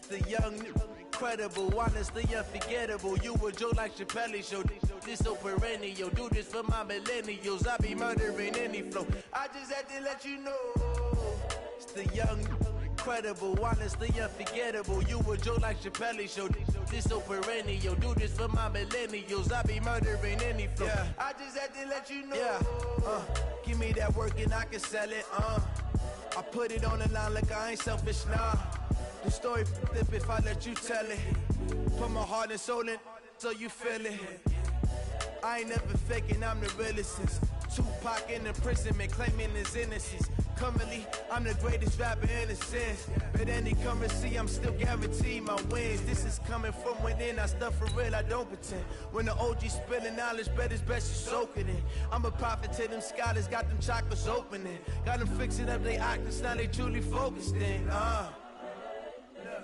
The young, incredible, honestly unforgettable. You a Joe like Chappelle show. This so perennial. Do this for my millennials. I be murdering any flow. I just had to let you know. It's the young, incredible, honestly unforgettable. You a Joe like Chappelle show. This so perennial. Do this for my millennials. I be murdering any flow. Yeah. I just had to let you know. Yeah. Give me that work and I can sell it. I put it on the line like I ain't selfish, nah. The story flip if I let you tell it. Put my heart and soul in so you feel it. I ain't never faking, I'm the realest since Tupac in imprisonment, claiming his innocence. Currently, I'm the greatest rapper in a sense. But any currency, I'm still guaranteed my wins. This is coming from within, I stuff for real, I don't pretend. When the OG spilling knowledge, bet it's best you soak it in. I'm a prophet to them scholars, got them chakras opening. Got them fixing up they octaves, now they truly focused in.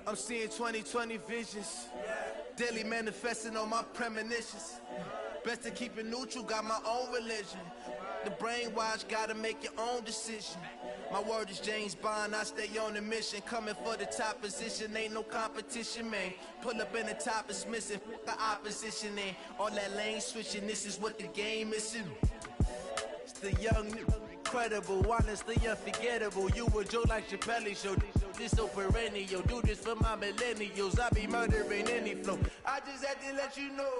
I'm seeing 2020 visions, daily manifesting on my premonitions. Best to keep it neutral, got my own religion. The brainwash, gotta make your own decision. My word is James Bond, I stay on the mission. Coming for the top position, ain't no competition, man. Pull up in the top, it's missing, the opposition in. All that lane switching, this is what the game is in. It's the young, incredible, honestly unforgettable. You a Joe like Chappelle show. This so perennial. Do this for my millennials. I be murdering any flow. I just had to let you know.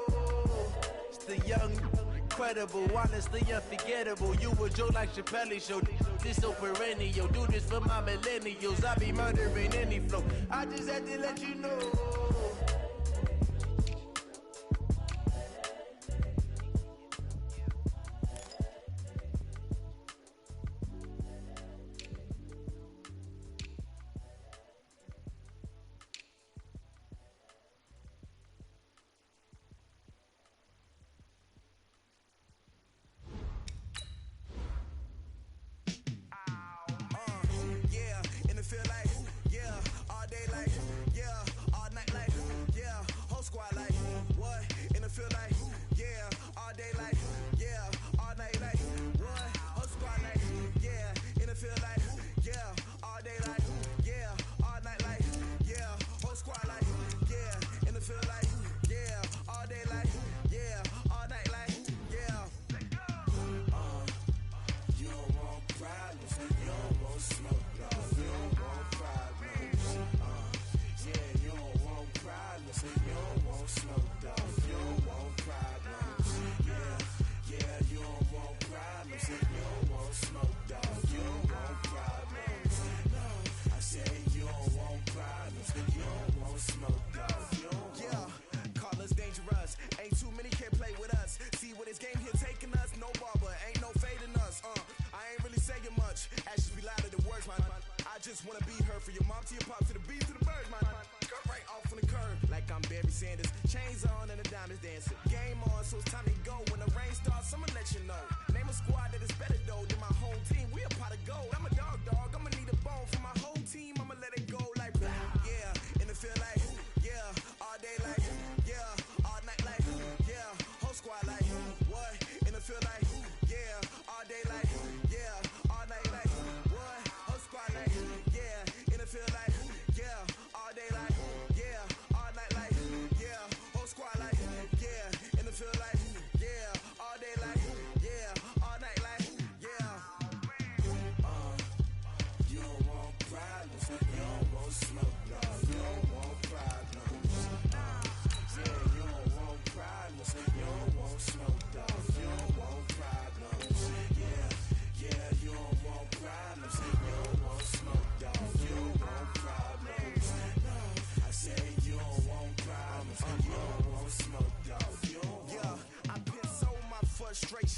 It's the young, incredible, honestly unforgettable. You a Joe like Chappelle show. This so perennial. Do this for my millennials. I be murdering any flow. I just had to let you know.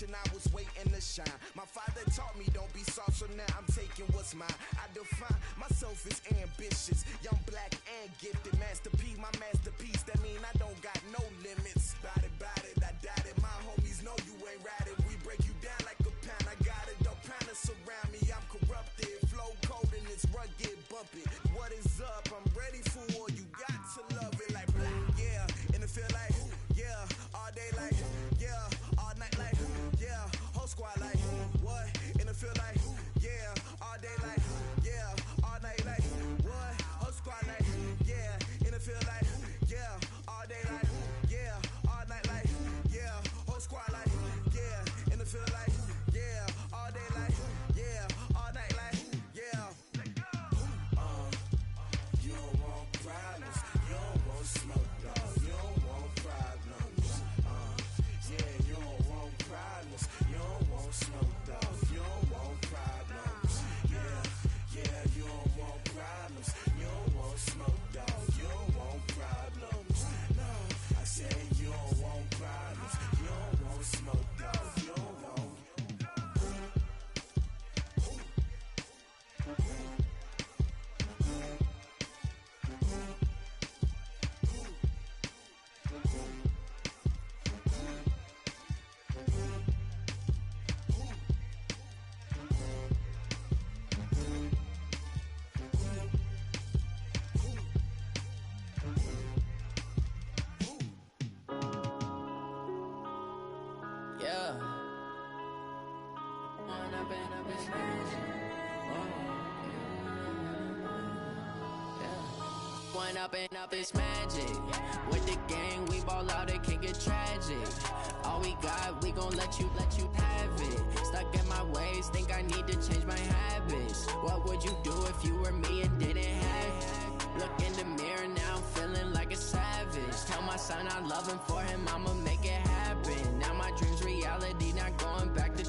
I was waiting to shine. My father taught me don't be soft, so now I'm taking what's mine. I define myself as ambitious, young, black, and gifted. Masterpiece, my masterpiece. That mean I don't got no limits. Bout it, I doubt it. My homies know you ain't ratted. We break you down like a pound. I got it, don't pound to surround me. I'm corrupted, flow cold and it's rugged, bumpy. What is up? I'm ready for war. You got to love it like black, yeah. And it feel like, yeah, all day like, yeah, all night like, yeah, whole squad like, what? And it feel like, yeah, all day like, yeah, all night like, what? Whole squad like, yeah, One up and up is magic. With the gang, we ball out, it can get tragic. All we got, we gon' let you have it. Stuck in my ways, think I need to change my habits. What would you do if you were me and didn't have it? Look in the mirror now, I'm feeling like a savage. Tell my son I love him, for him I'ma make it happen. Now my dream's reality, not going back to.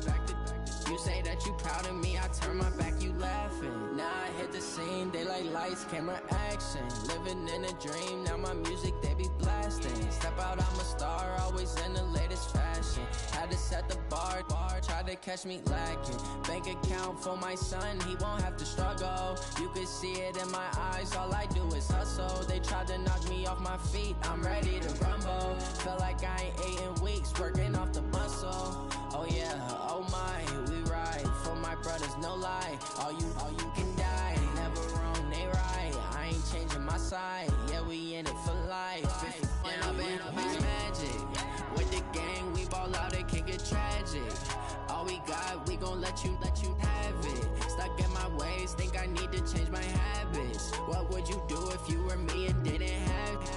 You say that you proud of me, I turn my back, you laughing. Now I hit the scene, they like lights, camera, action. Living in a dream, now my music, they be blasting. Step out, I'm a star, always in the latest fashion. Had to set the bar, try to catch me lacking. Bank account for my son, he won't have to struggle. You can see it in my eyes, all I do is hustle. They tried to knock me off my feet, I'm ready to rumble. Felt like I ain't ate in weeks, working off the muscle. Oh yeah, oh my, we ride for my brothers, no lie. All you can die, never wrong, they right. I ain't changing my side, yeah, we in it for life. When up and up is magic. With the gang, we ball out, it can get tragic. All we got, we gon' let you have it. Stuck in my ways, think I need to change my habits. What would you do if you were me and didn't have it?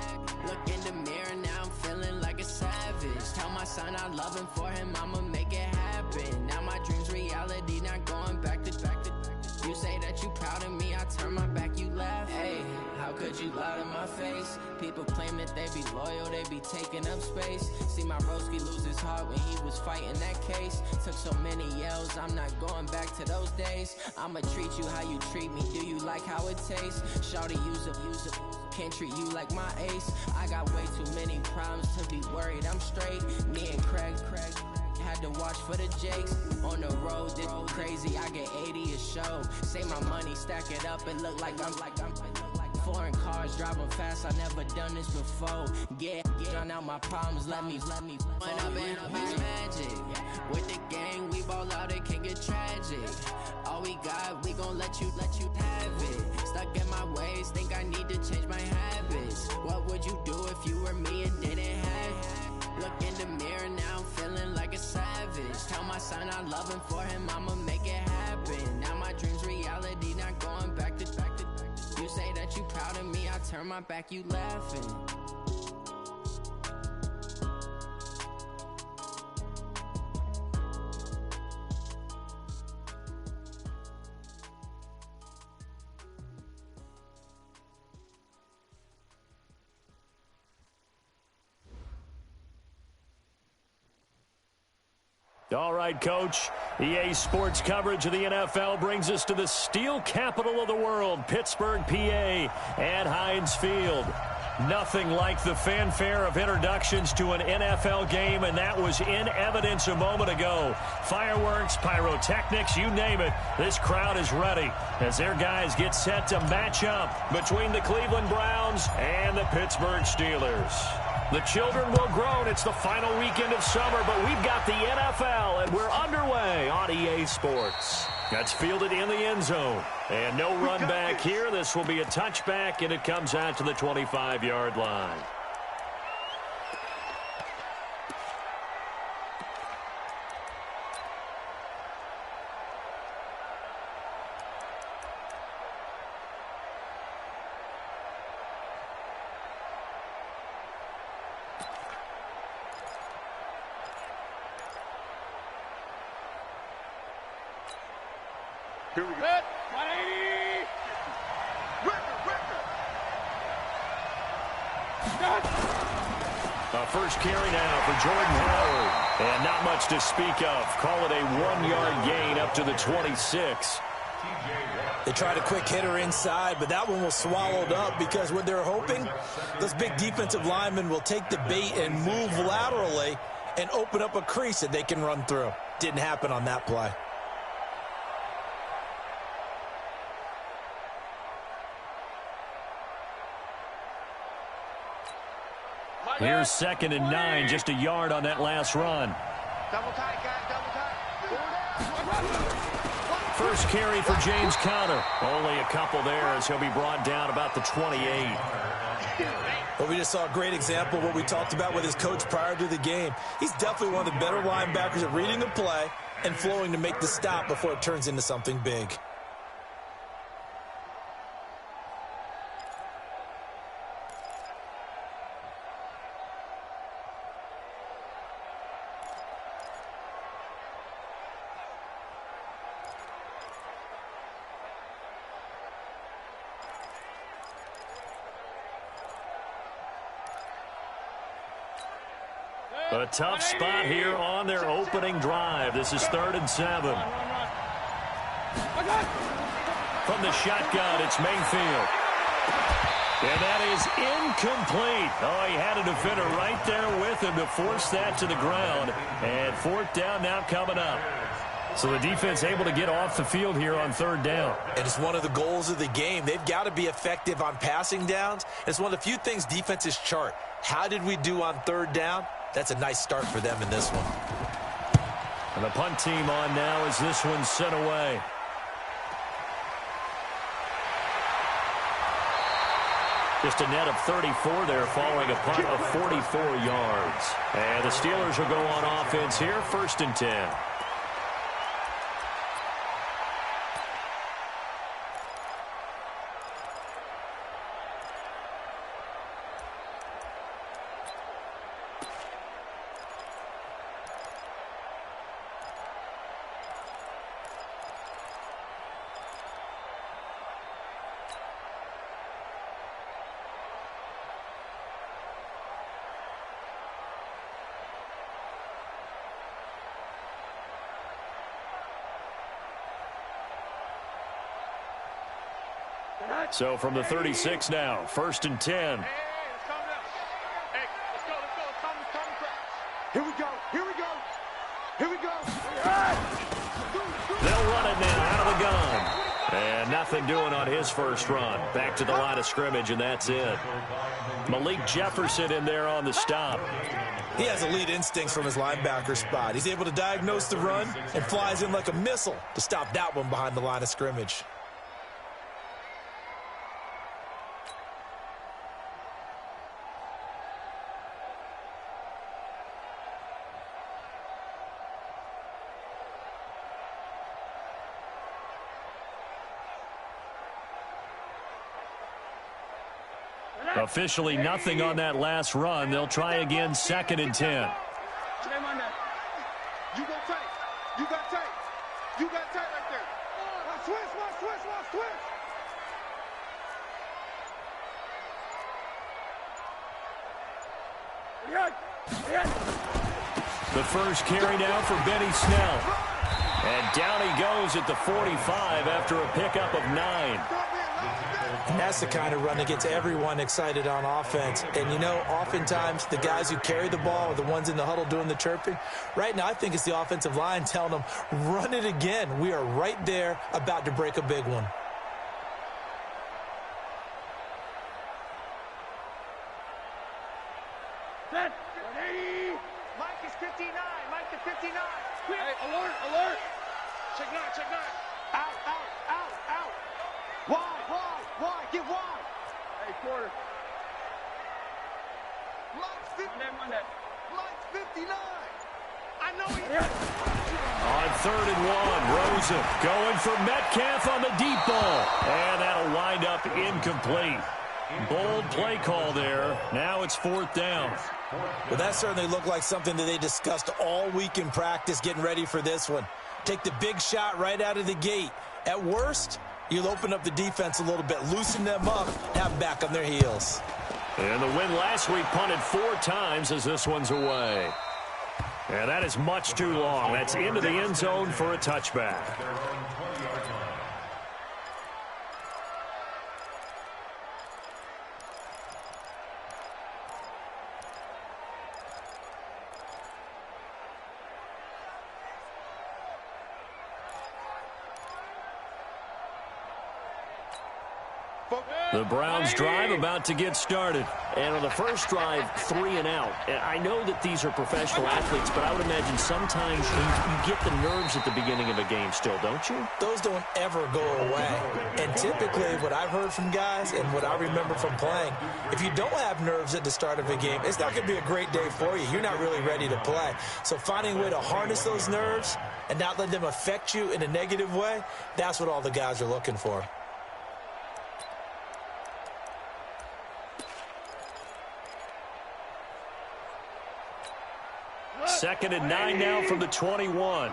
Look in the mirror, now I'm feeling like a savage. Tell my son I love him, for him I'ma make it happen. Now my dream's reality, not going back to. You say that you proud of me, I turn my back, you laugh. Hey, how could you lie to my face? People claim that they be loyal, they be taking up space. See my broski lose his heart when he was fighting that case. Took so many yells, I'm not going back to those days. I'ma treat you how you treat me, do you like how it tastes? Shawty, use up, can't treat you like my ace. I got way too many problems to be worried, I'm straight. Me and Craig had to watch for the Jakes. On the road, this crazy, I get 80 a show. Say my money, stack it up, it look like I'm foreign cars, driving fast, I never done this before. Get drown out my problems, let me When up and up is magic. With the gang, we ball out, it can get tragic. All we got, we gon' let you have it. Stuck in my ways, think I need to change my habits. What would you do if you were me and didn't have it? Look in the mirror, now I'm feeling like a savage. Tell my son I love him, for him I'ma make it happen. Now my dream's reality, not going back to. You say that you proud of me, I turn my back, you laughing. All right, Coach. EA Sports coverage of the NFL brings us to the steel capital of the world, Pittsburgh, PA, at Heinz Field. Nothing like the fanfare of introductions to an NFL game, and that was in evidence a moment ago. Fireworks, pyrotechnics, you name it. This crowd is ready as their guys get set to match up between the Cleveland Browns and the Pittsburgh Steelers. The children will groan. It's the final weekend of summer, but we've got the NFL, and we're underway on EA Sports. That's fielded in the end zone. And no run back here. This will be a touchback, and it comes out to the 25-yard line. Here we go. 180. A first carry now for Jordan Howard. And not much to speak of. Call it a 1-yard gain up to the 26. They tried a quick hitter inside, but that one was swallowed up because what they're hoping, those big defensive linemen will take the bait and move laterally and open up a crease that they can run through. Didn't happen on that play. Here's 2nd and 9, just a yard on that last run. Double tight, guys, double tight. First carry for James Conner. Only a couple there as he'll be brought down about the 28. Well, we just saw a great example of what we talked about with his coach prior to the game. He's definitely one of the better linebackers at reading the play and flowing to make the stop before it turns into something big. A tough spot here on their opening drive. This is 3rd and 7. From the shotgun, it's Mayfield. And that is incomplete. Oh, he had a defender right there with him to force that to the ground. And 4th down now coming up. So the defense able to get off the field here on 3rd down. And it's one of the goals of the game. They've got to be effective on passing downs. It's one of the few things defenses chart. How did we do on 3rd down? That's a nice start for them in this one. And the punt team on now as this one's sent away. Just a net of 34 there following a punt of 44 yards. And the Steelers will go on offense here, 1st and 10. So from the 36 now, 1st and 10. Hey, let's calm down. Hey, let's go. Let's calm down. Here we go. Here we go. They'll run it now out of the gun. And nothing doing on his first run. Back to the line of scrimmage, and that's it. Malik Jefferson in there on the stop. He has elite instincts from his linebacker spot. He's able to diagnose the run and flies in like a missile to stop that one behind the line of scrimmage. Officially nothing on that last run. They'll try again, 2nd and 10. You go tight. You got tight. You got tight right there. Watch twist. The first carry now for Benny Snell. And down he goes at the 45 after a pickup of 9. And that's the kind of run that gets everyone excited on offense. And, you know, oftentimes the guys who carry the ball are the ones in the huddle doing the chirping. Right now, I think it's the offensive line telling them, run it again. We are right there about to break a big one. Set. 180. Mike is 59. Mike is 59. Hey, alert. Check 9. Out. Wide. Get wide. Hey, quarter. Mike's 59. Mike's 59. I know he is. On 3rd and 1, Rosen going for Metcalf on the deep ball. And that'll wind up incomplete. Bold play call there. Now it's 4th down. Well, that certainly looked like something that they discussed all week in practice getting ready for this one. Take the big shot right out of the gate. At worst, you'll open up the defense a little bit, loosen them up, have them back on their heels. And the win last week punted 4 times as this one's away. And that is much too long. That's into the end zone for a touchback. The Browns drive about to get started. And on the first drive, 3 and out. And I know that these are professional athletes, but I would imagine sometimes you get the nerves at the beginning of a game still, don't you? Those don't ever go away. And typically what I've heard from guys and what I remember from playing, if you don't have nerves at the start of a game, it's not going to be a great day for you. You're not really ready to play. So finding a way to harness those nerves and not let them affect you in a negative way, that's what all the guys are looking for. 2nd and 9 now from the 21.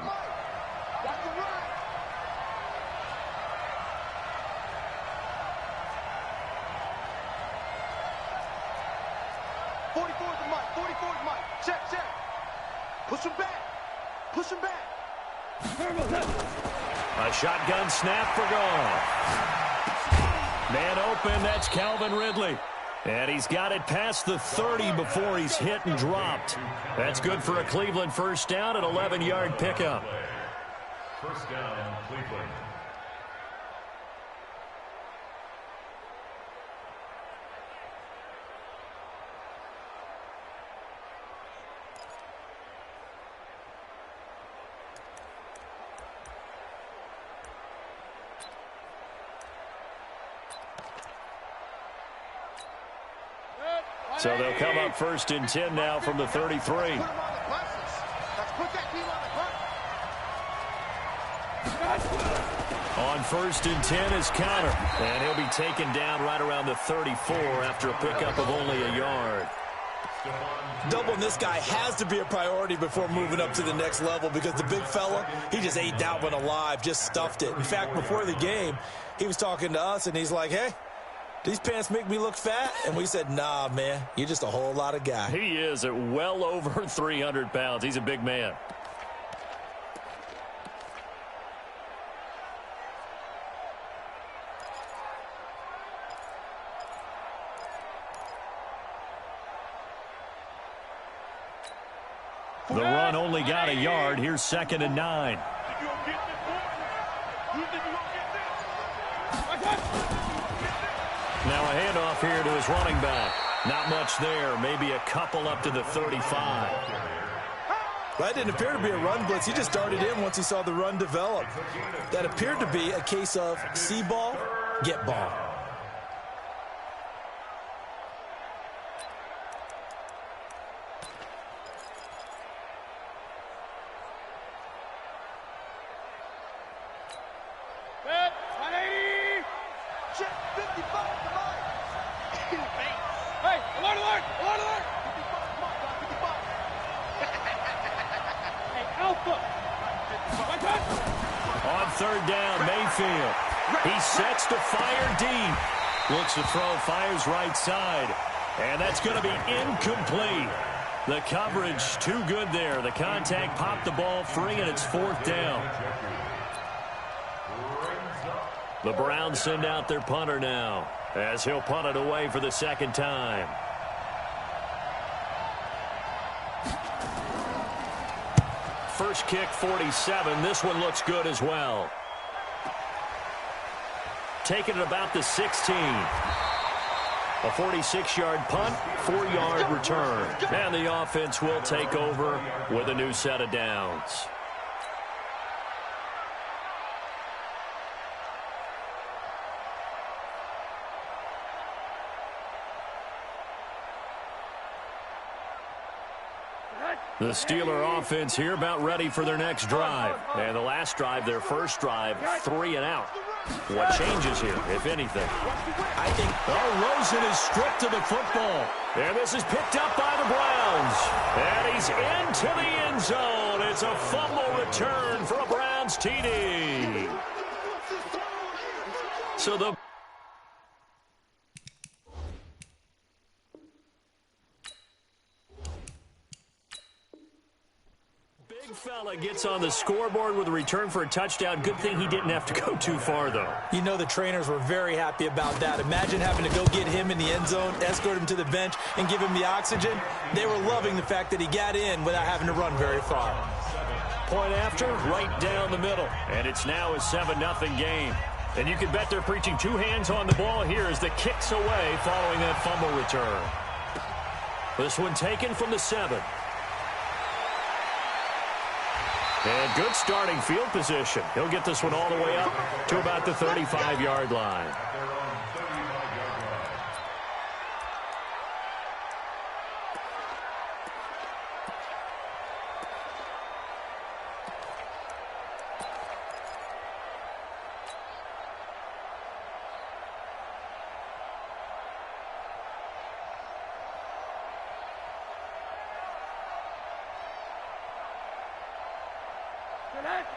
44 to Mike. Check. Push him back. Push him back. A shotgun snap for Goff. Man open, that's Calvin Ridley. And he's got it past the 30 before he's hit and dropped. That's good for a Cleveland first down, an 11-yard pickup. First down, Cleveland. So they'll come up first and 10 now from the 33. Let's put that team on the bus. On first and 10 is Connor. And he'll be taken down right around the 34 after a pickup of only a yard. Doubling this guy has to be a priority before moving up to the next level because the big fella, he just ate that one alive, just stuffed it. In fact, before the game, he was talking to us, and he's like, hey, these pants make me look fat? And we said, nah, man, you're just a whole lot of guy. He is at well over 300 pounds. He's a big man. The run only got a yard. Here's 2nd and 9. Now a handoff here to his running back. Not much there. Maybe a couple up to the 35. That didn't appear to be a run blitz. He just darted in once he saw the run develop. That appeared to be a case of see ball, get ball. On 3rd down, Mayfield. He sets to fire deep. Looks to throw, fires right side. And that's going to be incomplete. The coverage too good there. The contact popped the ball free, and it's 4th down. The Browns send out their punter now, as he'll punt it away for the 2nd time. First kick, 47. This one looks good as well. Taking it about the 16. A 46-yard punt, 4-yard return. And the offense will take over with a new set of downs. The Steeler offense here about ready for their next drive. And the last drive, their first drive, 3 and out. What changes here, if anything? I think Rosen is stripped to the football. And this is picked up by the Browns. And he's into the end zone. It's a fumble return for a Browns TD. So the fella gets on the scoreboard with a return for a touchdown. Good thing he didn't have to go too far, though. You know the trainers were very happy about that. Imagine having to go get him in the end zone, escort him to the bench, and give him the oxygen. They were loving the fact that he got in without having to run very far. Point after, right down the middle. And it's now a 7-0 game. And you can bet they're preaching 2 hands on the ball here as the kick's away following that fumble return. This one taken from the 7. And good starting field position. He'll get this one all the way up to about the 35-yard line.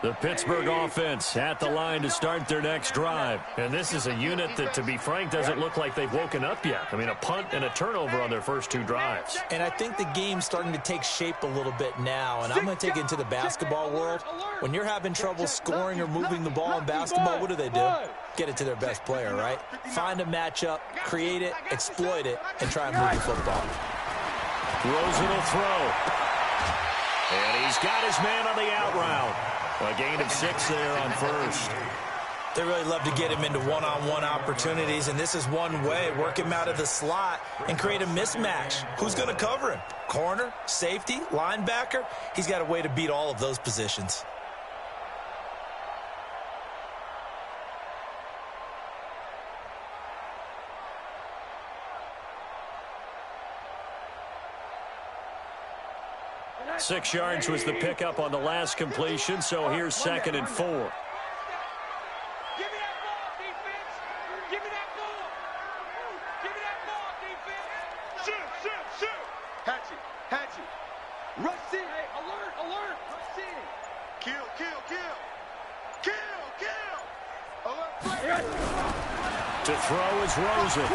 The Pittsburgh offense at the line to start their next drive. And this is a unit that, to be frank, doesn't look like they've woken up yet. I mean, a punt and a turnover on their first 2 drives. And I think the game's starting to take shape a little bit now. And I'm going to take it into the basketball world. When you're having trouble scoring or moving the ball in basketball, what do? Get it to their best player, right? Find a matchup, create it, exploit it, and try and move the football. Rosen will throw. And he's got his man on the out route. A gain of 6 there on first. They really love to get him into one-on-one opportunities, and this is one way. Work him out of the slot and create a mismatch. Who's going to cover him? Corner, safety, linebacker? He's got a way to beat all of those positions. Six yards was the pickup on the last completion, so here's 2nd and 4. Give me that ball, defense. Give me that ball. Give me that ball, defense. Shoot. Hatchet. Rush in. Hey, alert. Rush in. Kill. Alert, play. To throw is Rosen.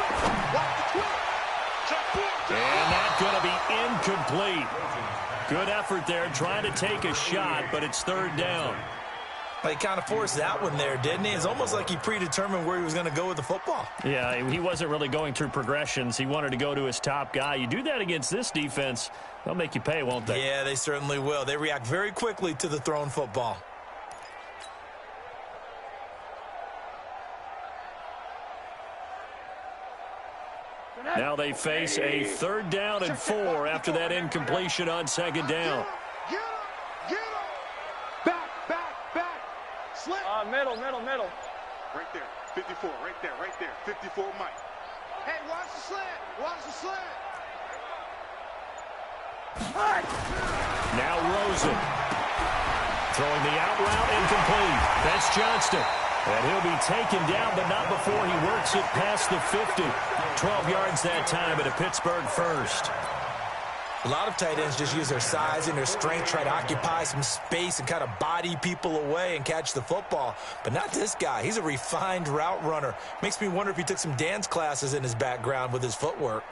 And that's going to be incomplete. Good effort there, trying to take a shot, but it's 3rd down. He kind of forced that one there, didn't he? It's almost like he predetermined where he was going to go with the football. Yeah, he wasn't really going through progressions. He wanted to go to his top guy. You do that against this defense, they'll make you pay, won't they? Yeah, they certainly will. They react very quickly to the thrown football. Now they face a 3rd down and 4 after that incompletion on 2nd down. Get him. Back. Slit. Middle. Right there. 54, right there. 54, Mike. Hey, watch the slant. Now Rosen. Throwing the out route, incomplete. That's Johnston. And he'll be taken down, but not before he works it past the 50. 12 yards that time at a Pittsburgh first. A lot of tight ends just use their size and their strength, try to occupy some space and kind of body people away and catch the football. But not this guy. He's a refined route runner. Makes me wonder if he took some dance classes in his background with his footwork.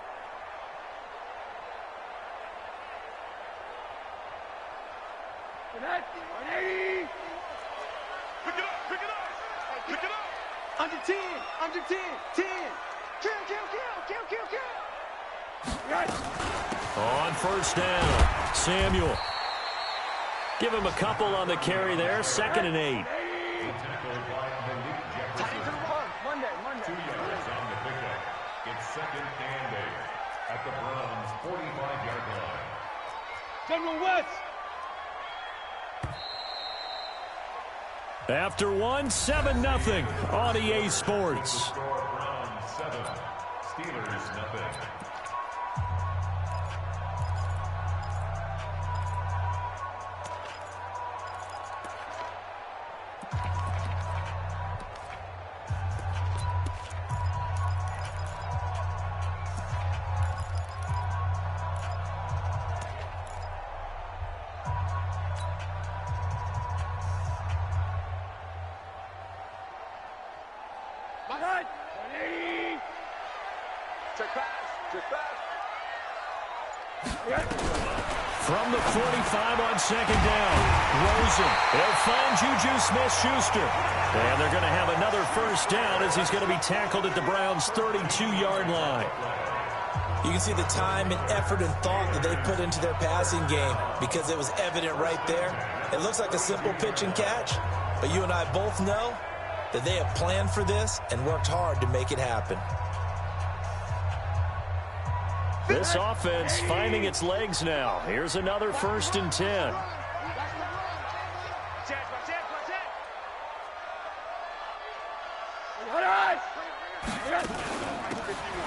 Under 10. 10. Kill. On first down, Samuel. Give him a couple on the carry there. 2nd and 8. Monday. 2 yards on the pickup. It's 2nd and 8 at the Browns' 45-yard line. General West. After 7-0 on EA Sports. Browns 7, Steelers nothing. From the 45 on 2nd down, Rosen. They'll find Juju Smith-Schuster. And they're going to have another first down as he's going to be tackled at the Browns' 32-yard line. You can see the time and effort and thought that they put into their passing game because it was evident right there. It looks like a simple pitch and catch, but you and I both know that they have planned for this and worked hard to make it happen. This offense finding its legs now. Here's another 1st and 10.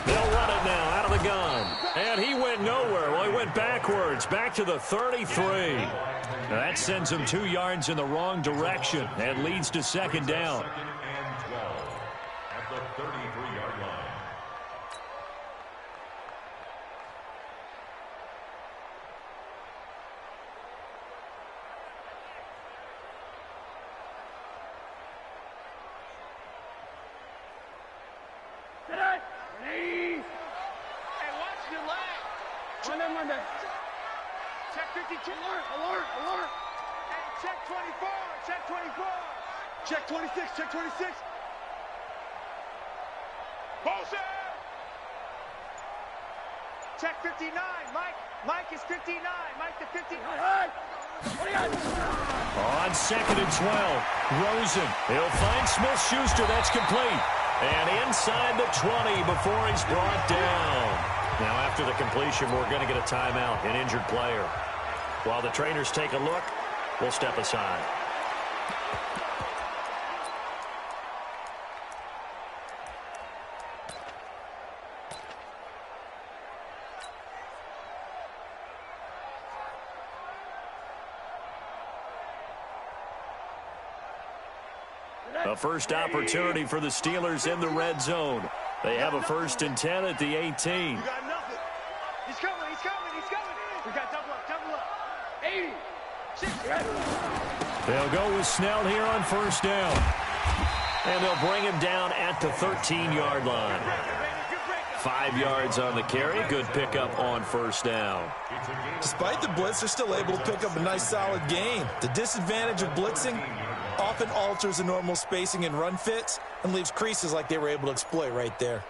They'll run it now out of the gun. And he went nowhere. Well, he went backwards, back to the 33. Now that sends him 2 yards in the wrong direction and leads to 2nd down. 2nd and 12 at the 33-yard line. Monday. Check 52. Alert. Hey, check 24. Check 24. Check 26. Check 26. Motion. Check 59. Mike is 59. Mike to 59. On 2nd and 12, Rosen. He'll find Smith-Schuster. That's complete. And inside the 20 before he's brought down. Now, after the completion, we're going to get a timeout, an injured player. While the trainers take a look, we'll step aside. A first opportunity for the Steelers in the red zone. They have a 1st and 10 at the 18. You got nothing. He's coming. We got double up. 80. 60. They'll go with Snell here on 1st down. And they'll bring him down at the 13-yard line. 5 yards on the carry. Good pickup on 1st down. Despite the blitz, they're still able to pick up a nice solid gain. The disadvantage of blitzing often alters the normal spacing and run fits and leaves creases like they were able to exploit right there.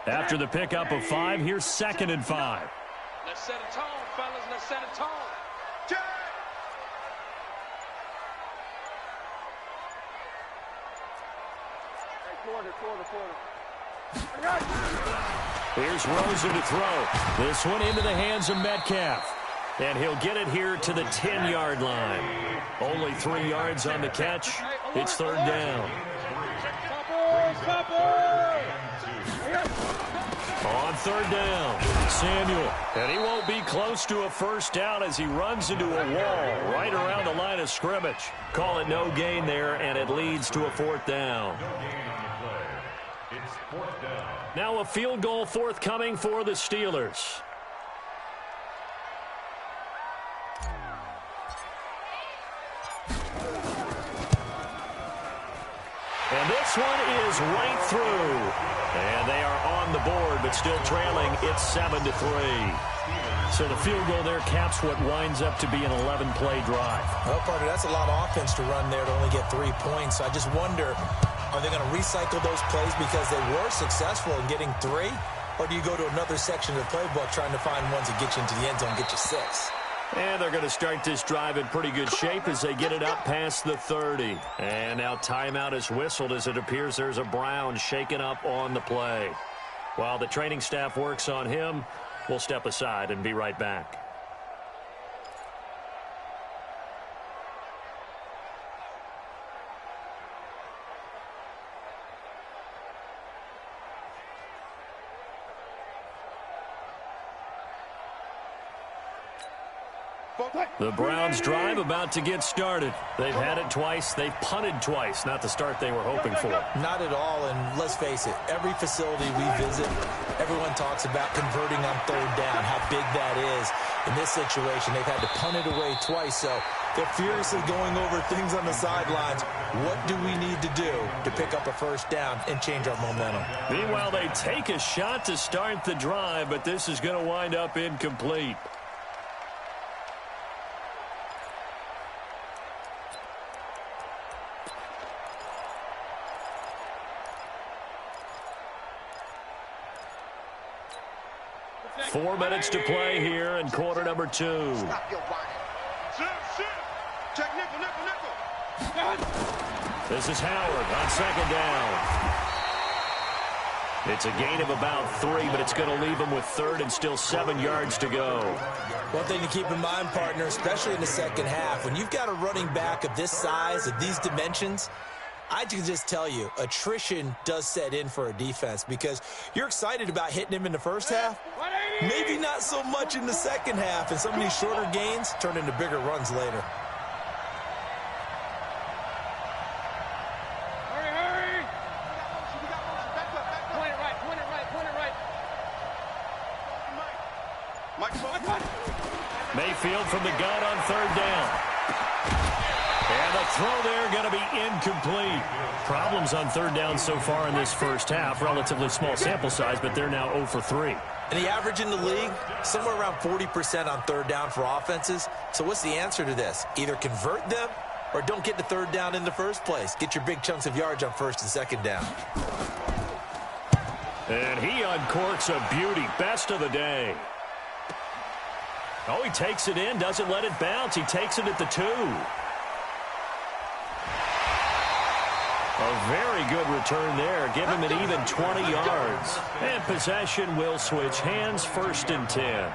After the pickup of 5, here's 2nd and 5. Let's set a tone, fellas. Let's set a tone. Check. Here's Rosen to throw. This one into the hands of Metcalf. And he'll get it here to the 10-yard line. Only 3 yards on the catch. It's 3rd down. On 3rd down, Samuel. And he won't be close to a 1st down as he runs into a wall right around the line of scrimmage. Call it no gain there, and it leads to a 4th down. Now a field goal forthcoming for the Steelers. And this one is right through. And they are on the board, but still trailing. It's 7-3. So the field goal there caps what winds up to be an 11-play drive. Well, partner, that's a lot of offense to run there to only get 3 points. I just wonder, are they going to recycle those plays because they were successful in getting 3? Or do you go to another section of the playbook trying to find ones that get you into the end zone, get you 6? And they're going to start this drive in pretty good shape as they get it up past the 30. And now timeout is whistled as it appears there's a Brown shaken up on the play. While the training staff works on him, we'll step aside and be right back. The Browns drive about to get started. They've had it twice. They've punted twice. Not the start they were hoping for. Not at all, and let's face it, every facility we visit, everyone talks about converting on 3rd down, how big that is. In this situation, they've had to punt it away twice, so they're furiously going over things on the sidelines. What do we need to do to pick up a 1st down and change our momentum? Meanwhile, they take a shot to start the drive, but this is going to wind up incomplete. Four minutes to play here in quarter number 2. Stop your whining. Check nickel. This is Howard on 2nd down. It's a gain of about 3, but it's going to leave him with 3rd and still 7 yards to go. One thing to keep in mind, partner, especially in the second half, when you've got a running back of this size, of these dimensions, I can just tell you, attrition does set in for a defense because you're excited about hitting him in the first half. Maybe not so much in the second half, and some of these shorter gains turn into bigger runs later. Hurry. Mayfield from the gun on third down. And the throw there going to be incomplete. Problems on third down so far in this first half. Relatively small sample size, but they're now 0 for 3. And the average in the league, somewhere around 40% on third down for offenses. So what's the answer to this? Either convert them or don't get to third down in the first place. Get your big chunks of yards on first and second down. And he uncorks a beauty. Best of the day. Oh, he takes it in, doesn't let it bounce. He takes it at the 2. A very good return there. Give him an even 20 yards. And possession will switch hands, 1st and 10.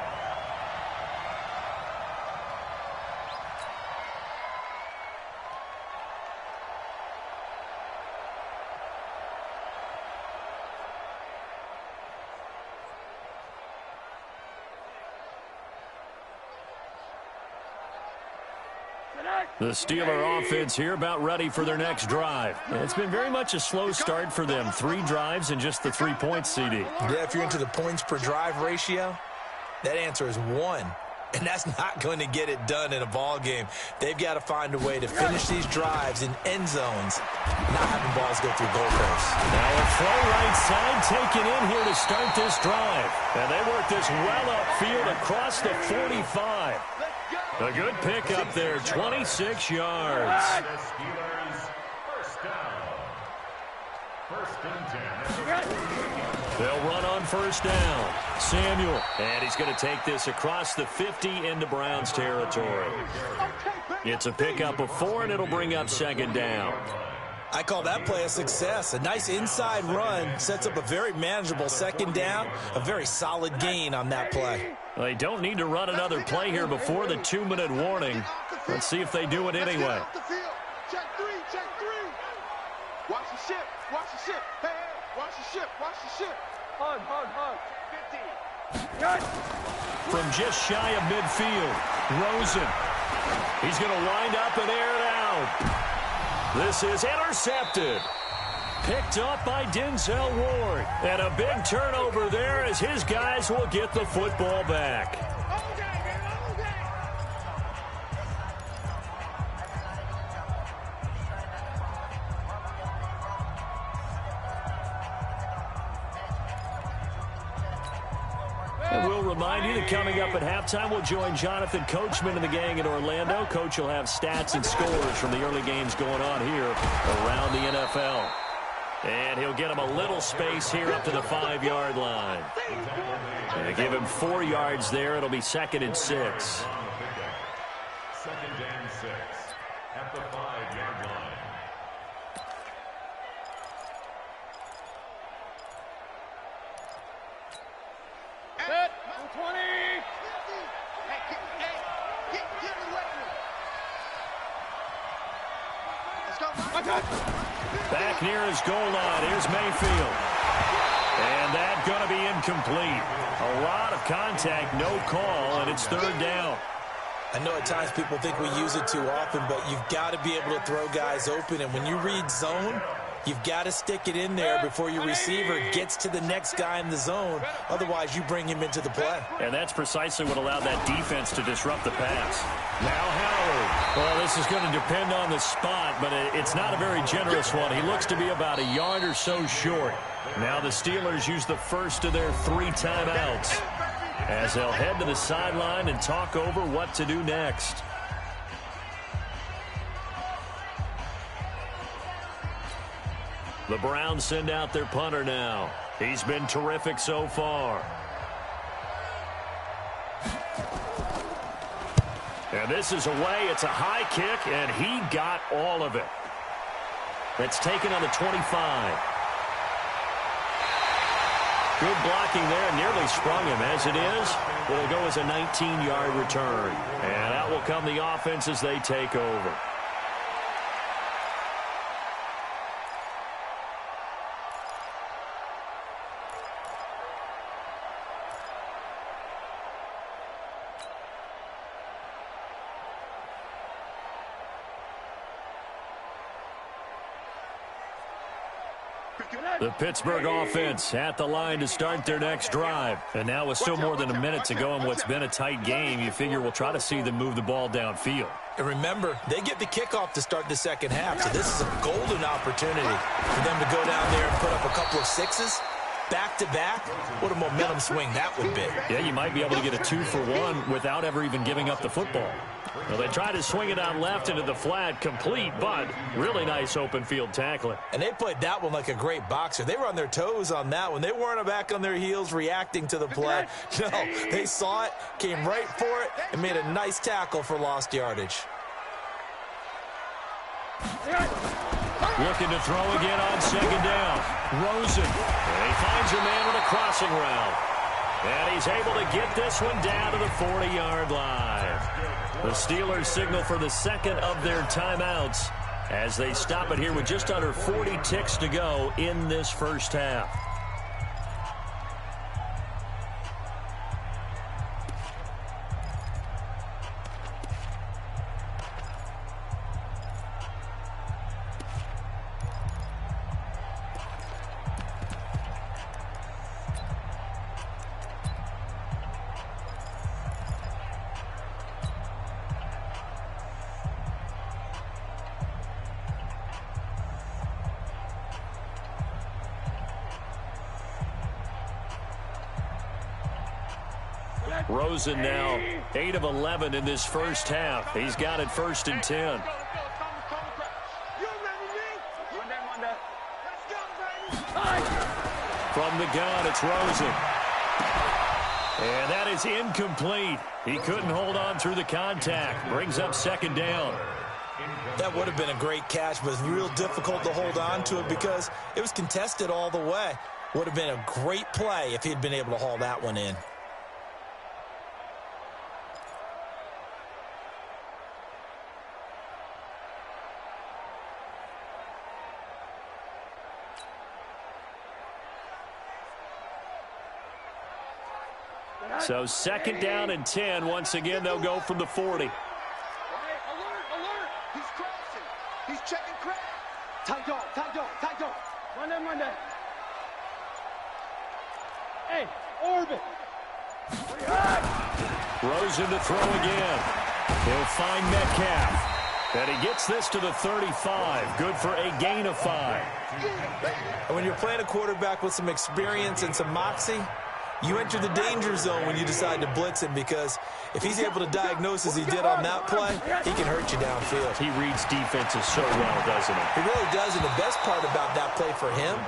The Steeler offense here about ready for their next drive. It's been very much a slow start for them. 3 drives and just the 3 points, CD. Yeah, if you're into the points per drive ratio, that answer is 1. And that's not going to get it done in a ball game. They've got to find a way to finish these drives in end zones, not having balls go through goalposts. Now a throw right side taken in here to start this drive. And they work this well upfield across the 45. A good pickup there, 26 yards. The Steelers, first down. 1st and 10. They'll run on first down. Samuel, and he's going to take this across the 50 into Browns territory. It's a pickup of 4, and it'll bring up 2nd down. I call that play a success. A nice inside run sets up a very manageable 2nd down, a very solid gain on that play. They don't need to run another play here before the 2-minute warning. Let's see if they do it anyway. Check 3, check 3. Watch the ship, watch the ship. Hey, hey, watch the ship, watch the ship. Hug. 50. From just shy of midfield, Rosen. He's going to wind up and air it out. This is intercepted. Picked up by Denzel Ward. And a big turnover there as his guys will get the football back. And we'll remind you that coming up at halftime, we'll join Jonathan Coachman and the gang in Orlando. Coach will have stats and scores from the early games going on here around the NFL. And he'll get him a little space here up to the 5-yard line. And give him 4 yards there. It'll be 2nd and 6. 2nd and 6 at the 5-yard line. Set. 20. Get away. Let's go. Back near his goal line. Here's Mayfield. And that's going to be incomplete. A lot of contact, no call, and it's 3rd down. I know at times people think we use it too often, but you've got to be able to throw guys open. And when you read zone, you've got to stick it in there before your receiver gets to the next guy in the zone. Otherwise, you bring him into the play. And that's precisely what allowed that defense to disrupt the pass. Now Howard. Well, this is going to depend on the spot, but it's not a very generous one. He looks to be about a yard or so short. Now the Steelers use the first of their 3 timeouts as they'll head to the sideline and talk over what to do next. The Browns send out their punter now. He's been terrific so far. And this is away. It's a high kick, and he got all of it. It's taken on the 25. Good blocking there. Nearly sprung him. As it is, it'll go as a 19-yard return. And out will come the offense as they take over. The Pittsburgh offense at the line to start their next drive. And now with still more than a minute to go in what's been a tight game, you figure we'll try to see them move the ball downfield. And remember, they get the kickoff to start the second half, so this is a golden opportunity for them to go down there and put up a couple of sixes back-to-back. What a momentum swing that would be. Yeah, you might be able to get a 2-for-1 without ever even giving up the football. Well, they tried to swing it out left into the flat, complete, but really nice open field tackling. And they played that one like a great boxer. They were on their toes on that one. They weren't back on their heels reacting to the play. No, they saw it, came right for it, and made a nice tackle for lost yardage. Looking to throw again on second down. Rosen. And he finds a man with a crossing route. And he's able to get this one down to the 40-yard line. The Steelers signal for the second of their timeouts as they stop it here with just under 40 ticks to go in this first half. Rosen now 8 of 11 in this first half. He's got it 1st and 10. From the gun, it's Rosen. And that is incomplete. He couldn't hold on through the contact. Brings up second down. That would have been a great catch, but it's real difficult to hold on to it because it was contested all the way. Would have been a great play if he'd been able to haul that one in. So second down and 10. Once again, they'll go from the 40. Alert, alert. He's crossing. He's checking crack. Tight dog, tight dog, tight dog. Run that. Hey, orbit. Rosen to throw again. He'll find Metcalf. And he gets this to the 35. Good for a gain of 5. And when you're playing a quarterback with some experience and some moxie, you enter the danger zone when you decide to blitz him, because if he's able to diagnose as he did on that play, he can hurt you downfield. He reads defenses so well, doesn't he? He really does, and the best part about that play for him,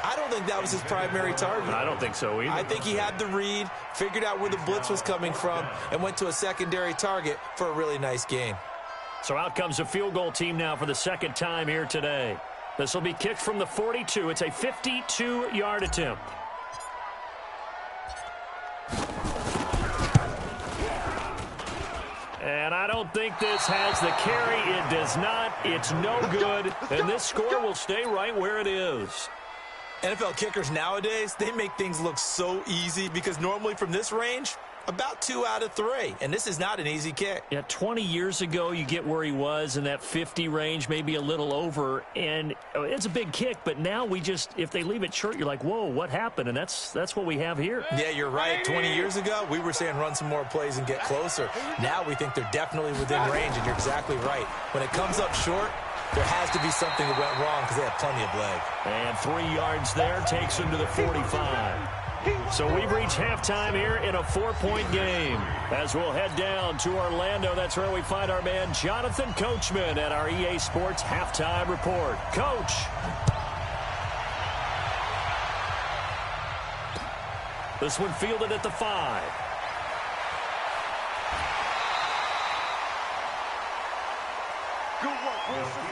I don't think that was his primary target. I don't think so either. I think he had the read, figured out where the blitz was coming from, and went to a secondary target for a really nice gain. So out comes a field goal team now for the second time here today. This will be kicked from the 42. It's a 52-yard attempt. And I don't think this has the carry. It does not. It's no good. And this score will stay right where it is. NFL kickers nowadays, they make things look so easy because normally from this range, about 2 out of 3. And this is not an easy kick. Yeah, 20 years ago, you get where he was in that 50 range, maybe a little over. And it's a big kick, but now we just, if they leave it short, you're like, whoa, what happened? And that's what we have here. Yeah, you're right. 20 years ago, we were saying run some more plays and get closer. Now we think they're definitely within range, and you're exactly right. When it comes up short, there has to be something that went wrong because they have plenty of leg. And 3 yards there takes him to the 45. So we've reached halftime here in a 4-point game. As we'll head down to Orlando, that's where we find our man Jonathan Coachman at our EA Sports Halftime Report. Coach. This one fielded at the 5. Good work, Wilson.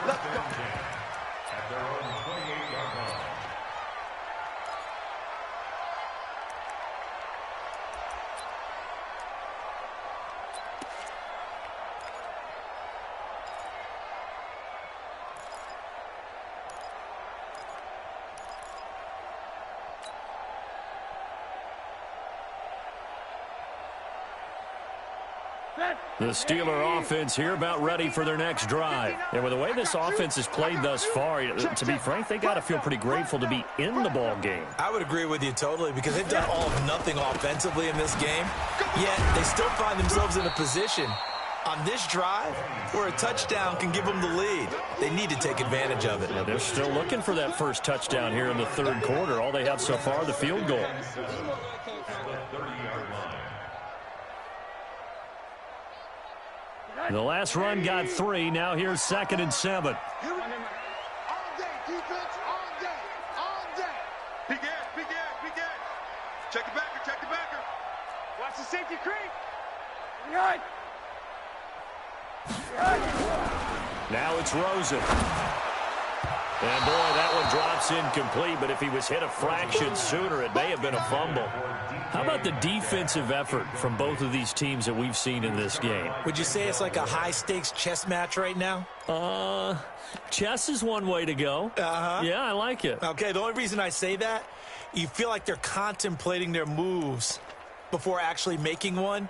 Let's go. At their own 28-yard line. The Steeler offense here about ready for their next drive. And with the way this offense has played thus far, to be frank, they got to feel pretty grateful to be in the ball game. I would agree with you totally because they've done all of nothing offensively in this game, yet they still find themselves in a position on this drive where a touchdown can give them the lead. They need to take advantage of it. Yeah, they're still looking for that first touchdown here in the third quarter. All they have so far, the field goal. The last run got 3. Now here's 2nd and 7. All day, defense, all day, all day. Big ass, big ass, big ass. Check the backer, check the backer. Watch the safety creep. Right. Now it's Rosen. And boy, that one drops incomplete, but if he was hit a fraction sooner, it may have been a fumble. How about the defensive effort from both of these teams that we've seen in this game? Would you say it's like a high-stakes chess match right now? Chess is one way to go. Yeah, I like it. Okay, the only reason I say that, you feel like they're contemplating their moves before actually making one,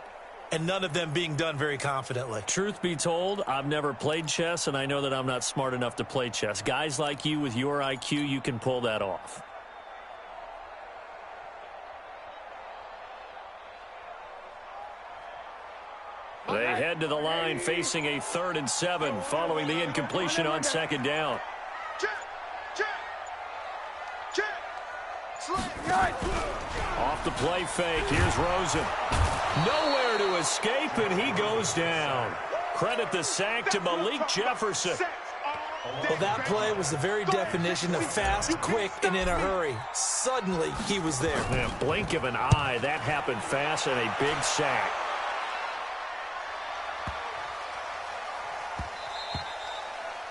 and none of them being done very confidently. Truth be told, I've never played chess, and I know that I'm not smart enough to play chess. Guys like you with your IQ, you can pull that off. They head to the line facing a 3rd and 7 following the incompletion on 2nd down. Off the play fake. Here's Rosen. Nowhere to escape, and he goes down. Credit the sack to Malik Jefferson. Well, that play was the very definition of fast, quick, and in a hurry. Suddenly, he was there. Yeah, blink of an eye. That happened fast and a big sack.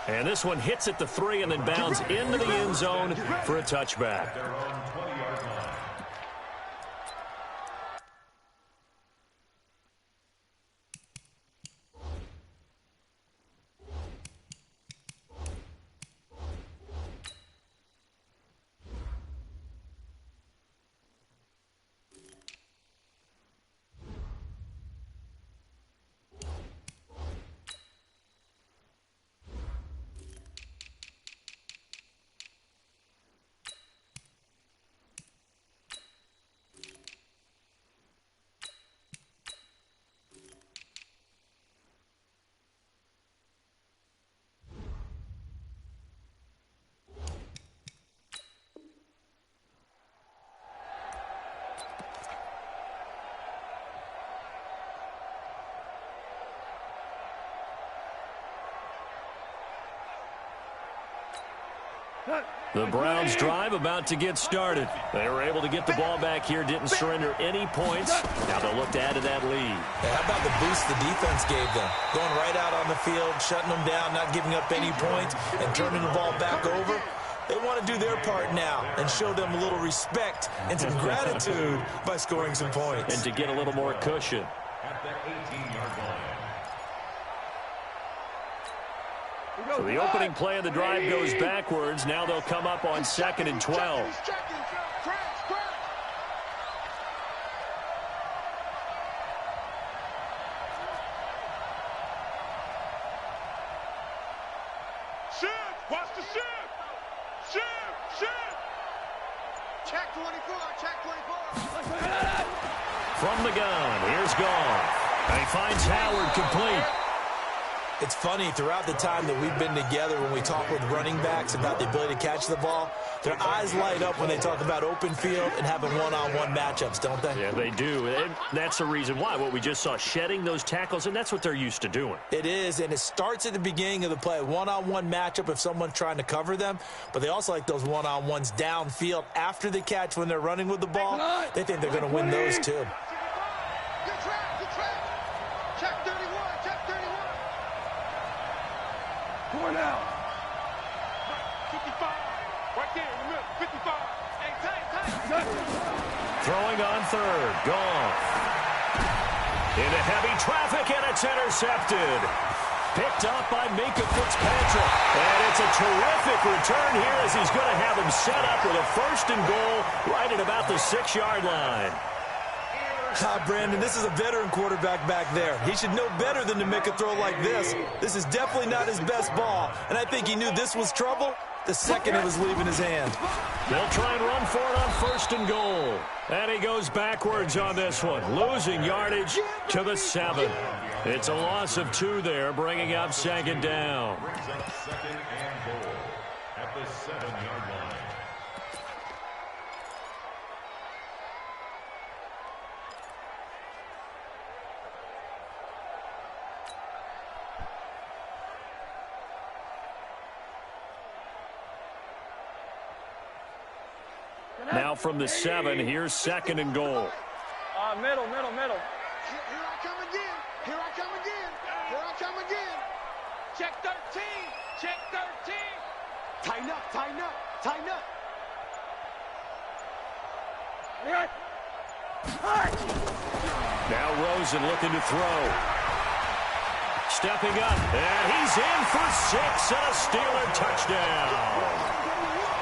And this one hits at the 3 and then bounds into the end zone for a touchback. The Browns drive about to get started. They were able to get the ball back here, didn't surrender any points. Now they'll look to add to that lead. Hey, how about the boost the defense gave them? Going right out on the field, shutting them down, not giving up any points, and turning the ball back over. They want to do their part now and show them a little respect and some gratitude by scoring some points. And to get a little more cushion. At the 18-yard line. So the opening play of the drive goes backwards. Now they'll come up on 2nd and 12. Shift! Watch the shift! Shift! Shift! Check 24! Check 24! From the gun, here's Goff. And he finds Howard complete. It's funny, throughout the time that we've been together, when we talk with running backs about the ability to catch the ball, their eyes light up when they talk about open field and having one-on-one matchups, don't they? Yeah, they do. And that's the reason why. What we just saw, shedding those tackles, and that's what they're used to doing. It is, and it starts at the beginning of the play. One-on-one matchup if someone's trying to cover them, but they also like those one-on-ones downfield after the catch when they're running with the ball. They think they're going to win those, too. Good track, good track. Check 31, check 31. Going out. 55. Right there in the middle. 55. Hey, tight. Throwing on 3rd. Goff. Into heavy traffic, and it's intercepted. Picked up by Minka Fitzpatrick. And it's a terrific return here as he's going to have him set up with a 1st and goal right at about the 6-yard line. Brandon, this is a veteran quarterback back there. He should know better than to make a throw like this. This is definitely not his best ball, and I think he knew this was trouble the second it was leaving his hand. They'll try and run for it on 1st and goal. And he goes backwards on this one, losing yardage to the 7. It's a loss of 2 there, bringing up 2nd down. Brings up 2nd and goal at the 7-yard line. Now from the 7, here's 2nd and goal. Middle. Here I come again. Here I come again. Here I come again. Check 13. Check 13. Tighten up. Tighten up. Tighten up. Now Rosen looking to throw. Stepping up, and he's in for 6 and a Steeler touchdown.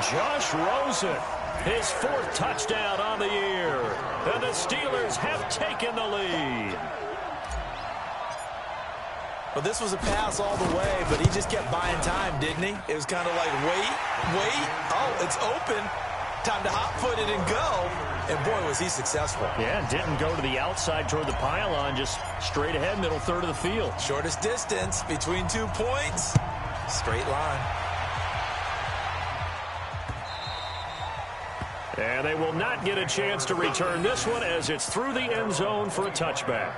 Josh Rosen, his 4th touchdown on the year. And the Steelers have taken the lead. Well, this was a pass all the way, but he just kept buying time, didn't he? It was kind of like, wait. Oh, it's open. Time to hot-foot it and go. And, boy, was he successful. Yeah, didn't go to the outside toward the pylon, just straight ahead, middle third of the field. Shortest distance between 2 points. Straight line. And they will not get a chance to return this one as it's through the end zone for a touchback.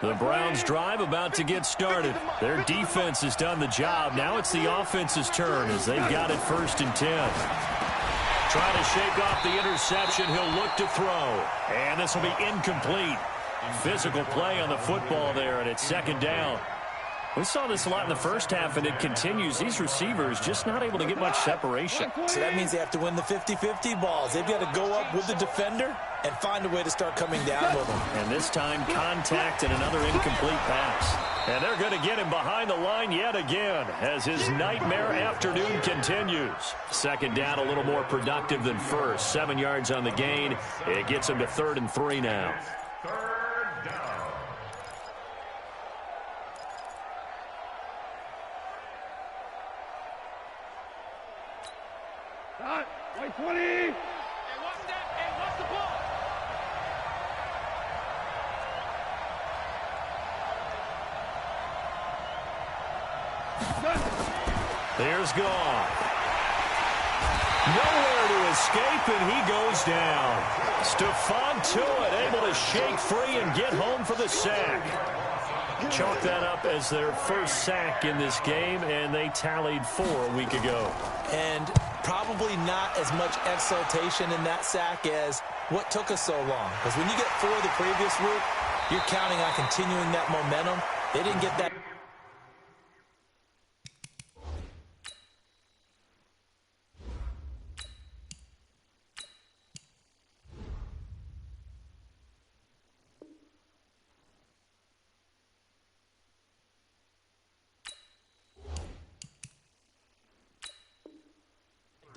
The Browns drive about to get started. Their defense has done the job. Now it's the offense's turn as they've got it 1st and 10. Trying to shake off the interception. He'll look to throw. And this will be incomplete. Physical play on the football there, and it's 2nd down. We saw this a lot in the first half, and it continues. These receivers just not able to get much separation. So that means they have to win the 50-50 balls. They've got to go up with the defender and find a way to start coming down with them. And this time, contact and another incomplete pass. And they're going to get him behind the line yet again as his nightmare afternoon continues. 2nd down, a little more productive than 1st. 7 yards on the gain. It gets him to 3rd and 3 now. 3rd down. Wait, 20. And what's that? And what's the ball? Here's Goff. Nowhere to escape, and he goes down. Stephon Tuitt able to shake free and get home for the sack. Chalk that up as their 1st sack in this game, and they tallied 4 a week ago. And probably not as much exultation in that sack as what took us so long. Because when you get 4 the previous week, you're counting on continuing that momentum. They didn't get that.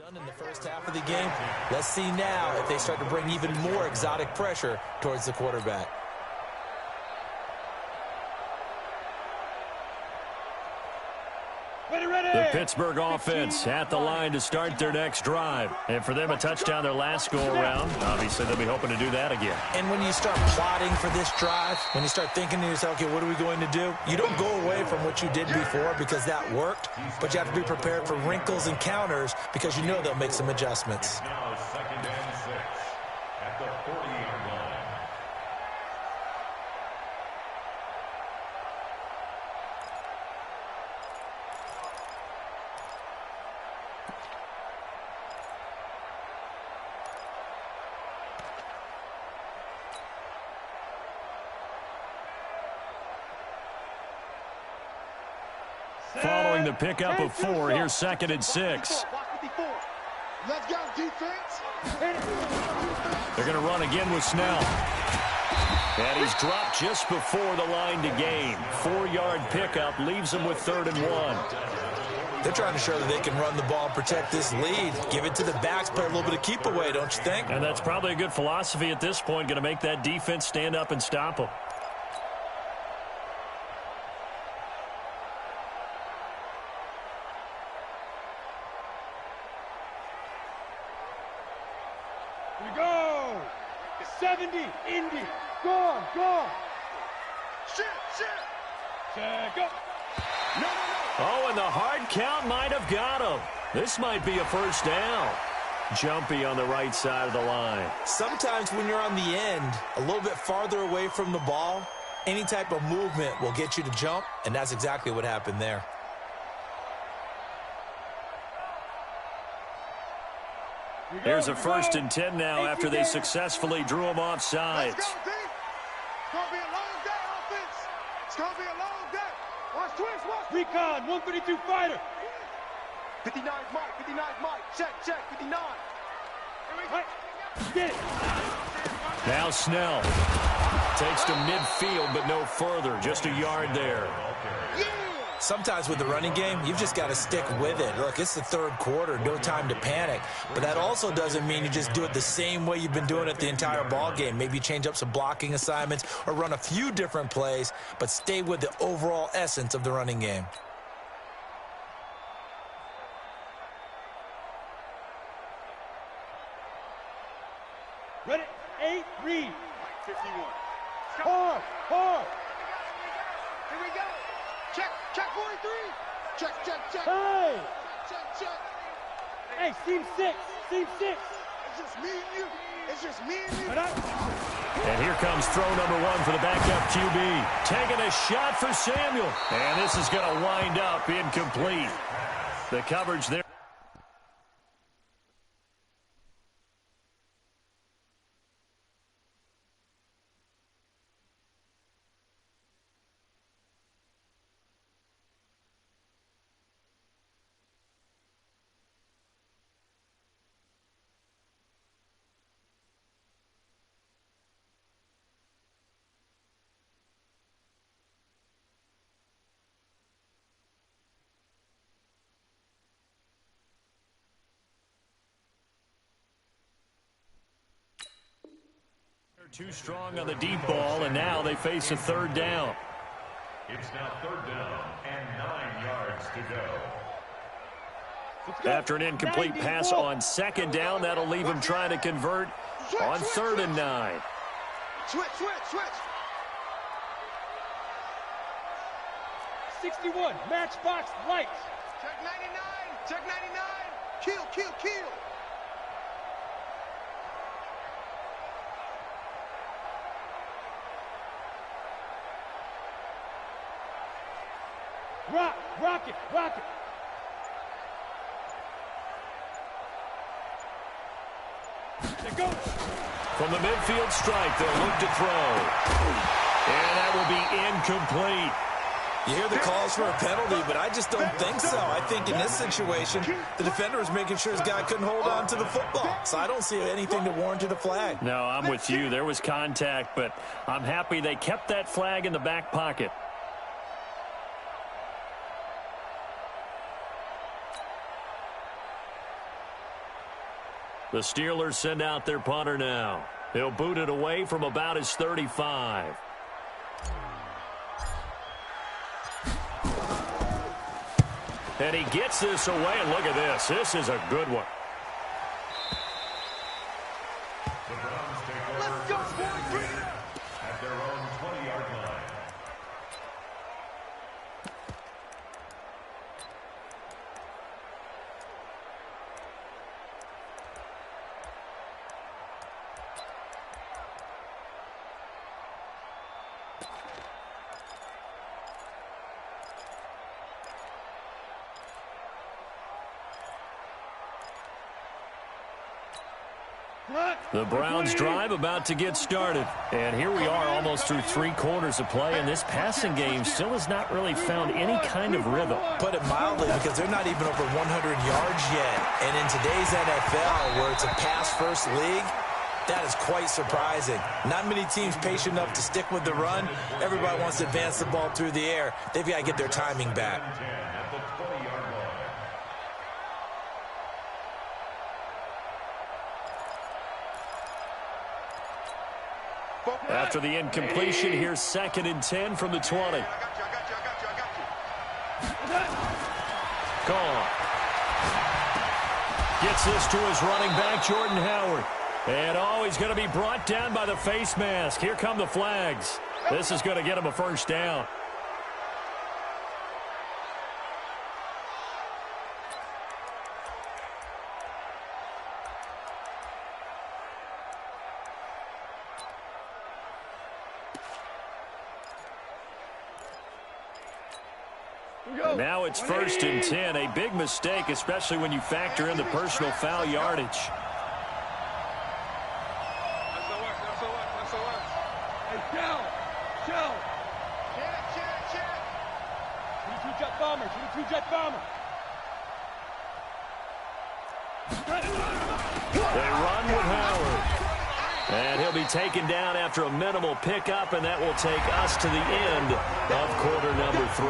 In the first half of the game. Let's see now if they start to bring even more exotic pressure towards the quarterback. The Pittsburgh offense at the line to start their next drive. And for them, a touchdown their last go-around. Obviously, they'll be hoping to do that again. And when you start plotting for this drive, when you start thinking to yourself, okay, what are we going to do? You don't go away from what you did before because that worked, but you have to be prepared for wrinkles and counters because you know they'll make some adjustments. Now 2nd and 6 at the 40-yard line. Following the pickup of 4, here's 2nd and 6. Let's go, defense. They're going to run again with Snell. And he's dropped just before the line to gain. 4-yard pickup leaves him with 3rd and 1. They're trying to show that they can run the ball and protect this lead. Give it to the backs, play a little bit of keep away, don't you think? And that's probably a good philosophy at this point, going to make that defense stand up and stop them. Here we go. 70, Indy. Go on, go on. Shit. Check up. No. Oh, and the hard count might have got him. This might be a first down. Jumpy on the right side of the line. Sometimes when you're on the end, a little bit farther away from the ball, any type of movement will get you to jump, and that's exactly what happened there. Here's a 1st and 10 now after they successfully drew him off sides. Let's go, D. It's going to be a long day, offense. It's going to be a long day. Watch twist, watch. Recon, 132 fighter. 59 Mike. Check, 59. Get it. Now Snell takes to midfield, but no further. Just a yard there. Sometimes with the running game, you've just got to stick with it. Look, it's the 3rd quarter, no time to panic. But that also doesn't mean you just do it the same way you've been doing it the entire ball game. Maybe change up some blocking assignments or run a few different plays, but stay with the overall essence of the running game. Ready? 8, read. 51. Hard. Here we go. Check 43. Check. Hey. Check. Hey, seam 6. It's just me and you. And here comes throw number 1 for the backup QB. Taking a shot for Samuel. And this is going to wind up incomplete. The coverage there. Too strong on the deep ball, and now they face a 3rd down. It's now 3rd down and 9 yards to go. After an incomplete pass on 2nd down, that'll leave him trying to convert on 3rd and 9. Switch. 61, matchbox lights. Check 99. Kill. Rock it. They go. From the midfield strike, they'll look to throw. And that will be incomplete. You hear the calls for a penalty, but I just don't think so. I think in this situation, the defender is making sure his guy couldn't hold on to the football. So I don't see anything that warranted a flag. No, I'm with you. There was contact, but I'm happy they kept that flag in the back pocket. The Steelers send out their punter now. He'll boot it away from about his 35. And he gets this away, and look at this. This is a good one. The Browns take over at their own 20-yard line. The Browns drive about to get started. And here we are almost through 3 quarters of play, and this passing game still has not really found any kind of rhythm. Put it mildly, because they're not even over 100 yards yet. And in today's NFL, where it's a pass-first league, that is quite surprising. Not many teams patient enough to stick with the run. Everybody wants to advance the ball through the air. They've got to get their timing back. After the incompletion, here's 2nd and 10 from the 20. Gone. Gets this to his running back, Jordan Howard. And, he's going to be brought down by the face mask. Here come the flags. This is going to get him a first down. Now it's 1st and 10. A big mistake, especially when you factor in the personal foul yardage. Hey, Shell. Check. 22 jet bomber. They run with Howard. And he'll be taken down after a minimal pickup, and that will take us to the end of quarter number 3.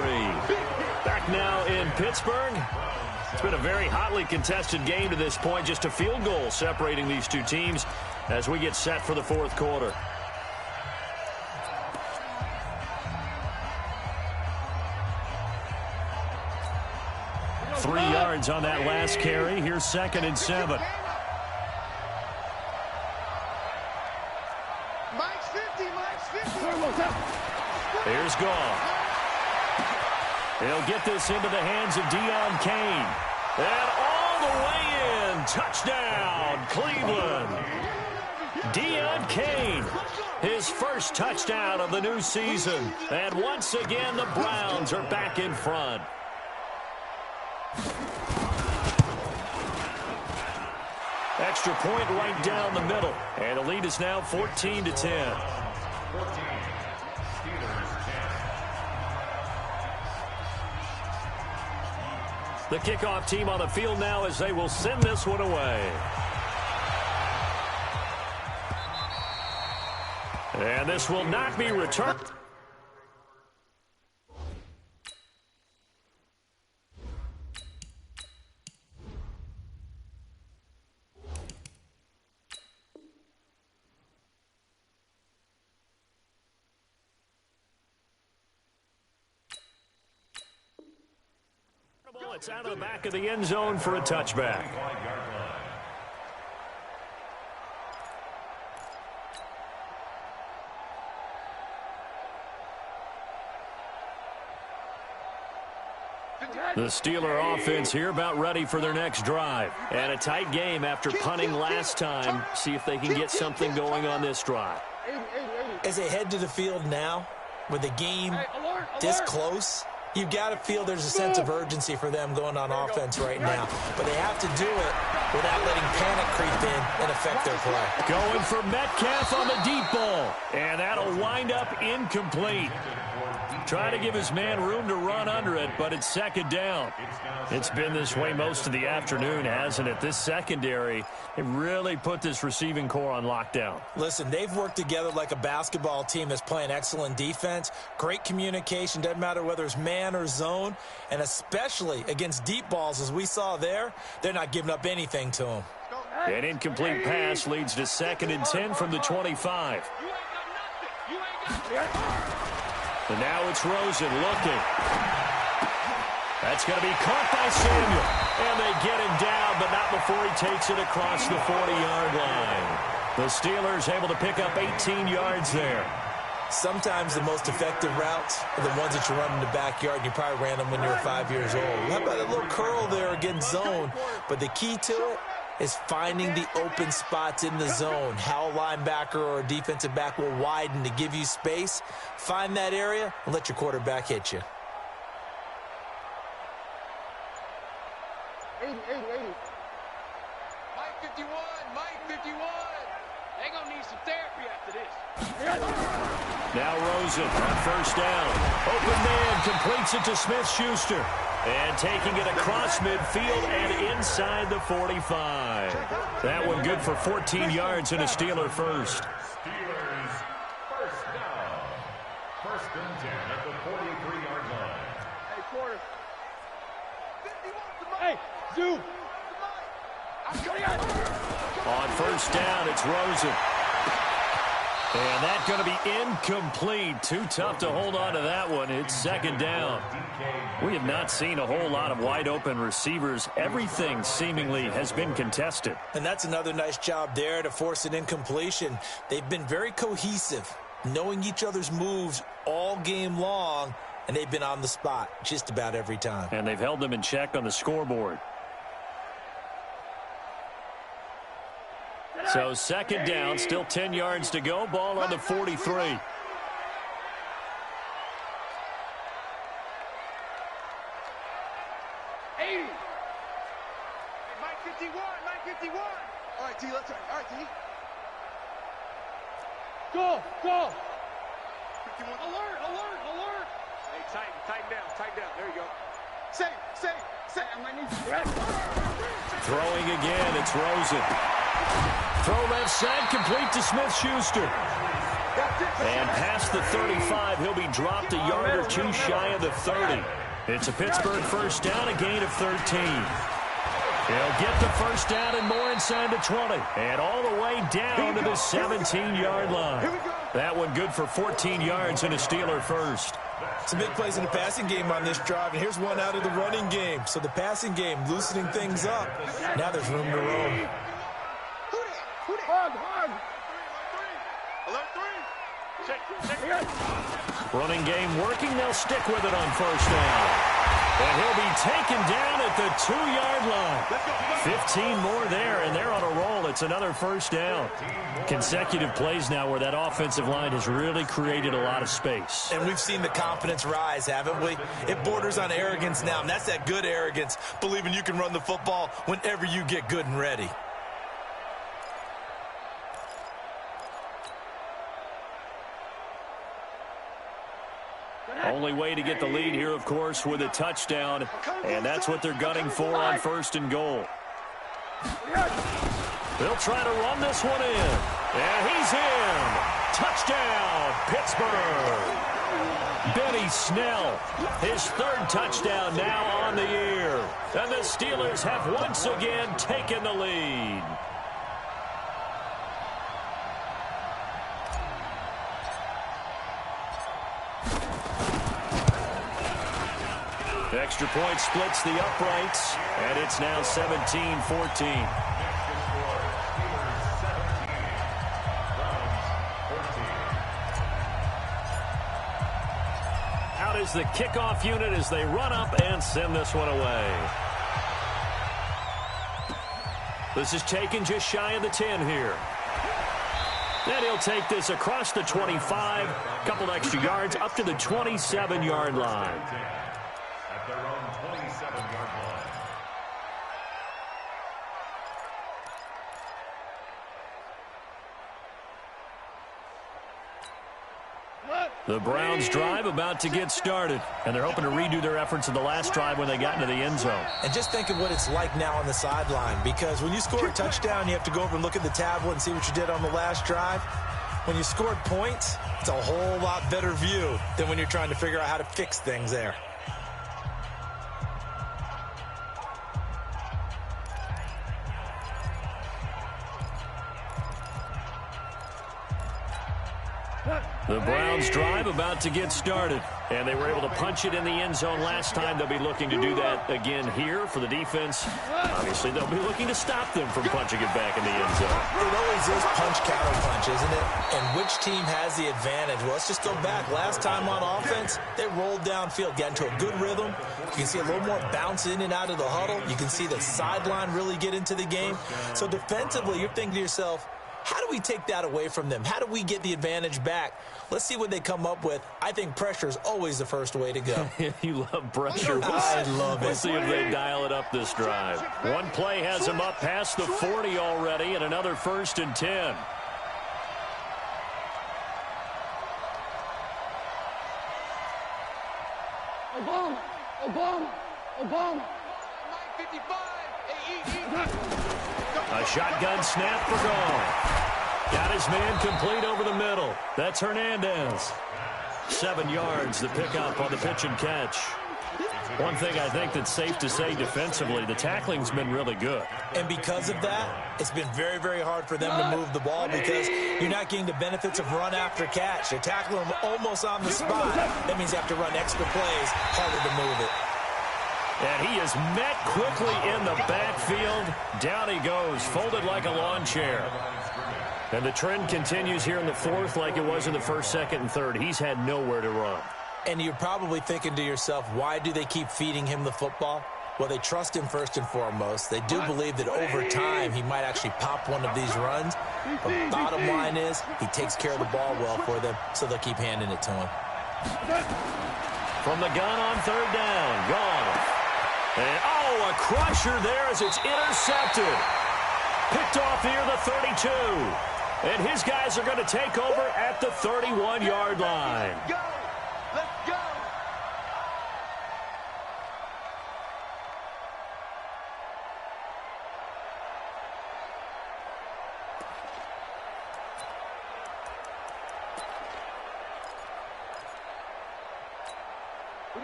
Back now in Pittsburgh. It's been a very hotly contested game to this point. Just a field goal separating these two teams as we get set for the 4th quarter. Three yards on that last carry. Here's 2nd and 7. Here's Goff. He'll get this into the hands of Deion Kane. And all the way in. Touchdown, Cleveland. Deion Kane, his first touchdown of the new season. And once again, the Browns are back in front. Extra point right down the middle. And the lead is now 14-10. The kickoff team on the field now as they will send this one away. And this will not be returned. It's out of the back of the end zone for a touchback. The Steeler offense here about ready for their next drive. And a tight game after punting last time. See if they can get something going on this drive. As they head to the field now, with the game this close, you've got to feel there's a sense of urgency for them going on offense right now. But they have to do it without letting panic creep in and affect their play. Going for Metcalf on the deep ball. And that'll wind up incomplete. Trying to give his man room to run under it, but it's 2nd down. It's been this way most of the afternoon, hasn't it? This secondary, it really put this receiving core on lockdown. Listen, they've worked together like a basketball team that's playing excellent defense. Great communication, doesn't matter whether it's man or zone, and especially against deep balls, as we saw there, they're not giving up anything to them. An incomplete pass leads to 2nd and 10 from the 25. And now it's Rosen looking. That's going to be caught by Samuel. And they get him down, but not before he takes it across the 40-yard line. The Steelers able to pick up 18 yards there. Sometimes the most effective routes are the ones that you run in the backyard, and you probably ran them when you were 5 years old. How about a little curl there against zone? But the key to it is finding the open spots in the zone. How a linebacker or a defensive back will widen to give you space. Find that area and let your quarterback hit you. 80. Mike 51, Mike 51. They're going to need some therapy after this. Now Rosen on first down. Open man completes it to Smith-Schuster. And taking it across midfield and inside the 45. That one good for 14 yards and a Steeler first. Steelers first down. First and 10 at the 43-yard line. Hey, quarter. Hey, Zoo. On first down, it's Rosen. And that's going to be incomplete. Too tough to hold on to that one. It's second down. We have not seen a whole lot of wide-open receivers. Everything seemingly has been contested. And that's another nice job there to force an incompletion. They've been very cohesive, knowing each other's moves all game long, and they've been on the spot just about every time. And they've held them in check on the scoreboard. So second down, still 10 yards to go. Ball on the 43. 80. Hey, Mike 51, Mike 51. All right, T, let's try. All right, T. Go. 51. Alert. Hey, tighten down. There you go. Say. I might need you. Throwing again, it's Rosen. Throw left side, complete to Smith-Schuster. And past the 35, he'll be dropped a yard or two shy of the 30. It's a Pittsburgh first down, a gain of 13. He'll get the first down and more inside the 20. And all the way down to the 17-yard line. That one good for 14 yards and a Steeler first. Some big plays in the passing game on this drive, and here's one out of the running game. So the passing game loosening things up. Now there's room to roam. Hard. Alert 3. Running game working. They'll stick with it on first down. And he'll be taken down at the 2-yard line. 15 more there, and they're on a roll. It's another first down. Consecutive plays now where that offensive line has really created a lot of space. And we've seen the confidence rise, haven't we? It borders on arrogance now, and that's that good arrogance, believing you can run the football whenever you get good and ready. Only way to get the lead here, of course, with a touchdown, and that's what they're gunning for on first and goal. They'll try to run this one in, and he's in. Touchdown, Pittsburgh. Benny Snell, his third touchdown now on the year, and the Steelers have once again taken the lead. Extra point splits the uprights, and it's now 17-14. Out is the kickoff unit as they run up and send this one away. This is taken just shy of the 10 here. Then he'll take this across the 25, couple extra yards up to the 27-yard line. At their own 27-yard line. The Browns drive about to get started, and they're hoping to redo their efforts in the last drive when they got into the end zone. And just think of what it's like now on the sideline, because when you score a touchdown, you have to go over and look at the tablet and see what you did on the last drive. When you scored points, it's a whole lot better view than when you're trying to figure out how to fix things there. The Browns drive about to get started, and they were able to punch it in the end zone last time. They'll be looking to do that again here for the defense. Obviously, they'll be looking to stop them from punching it back in the end zone. It always is punch-counter-punch, isn't it? And which team has the advantage? Well, let's just go back. Last time on offense, they rolled downfield, got into a good rhythm. You can see a little more bounce in and out of the huddle. You can see the sideline really get into the game. So defensively, you're thinking to yourself, How do we take that away from them? How do we get the advantage back? Let's see what they come up with. I think pressure is always the first way to go. You love pressure. I love it. Let's see if they dial it up this drive. One play has them up past the 40 already, and another 1st and 10. Obama. A shotgun snap for Goff. Got his man complete over the middle. That's Hernandez. 7 yards, the pickup on the pitch and catch. One thing I think that's safe to say defensively, the tackling's been really good. And because of that, it's been very, very hard for them to move the ball because you're not getting the benefits of run after catch. You're tackling them almost on the spot. That means you have to run extra plays, harder to move it. And he is met quickly in the backfield. Down he goes, folded like a lawn chair. And the trend continues here in the 4th like it was in the 1st, 2nd, and 3rd. He's had nowhere to run. And you're probably thinking to yourself, why do they keep feeding him the football? Well, they trust him first and foremost. They do believe that over time he might actually pop one of these runs. But bottom line is he takes care of the ball well for them, so they'll keep handing it to him. From the gun on 3rd down, Goff. And, a crusher there as it's intercepted. Picked off near the 32. And his guys are going to take over at the 31-yard line. Go! Let's go!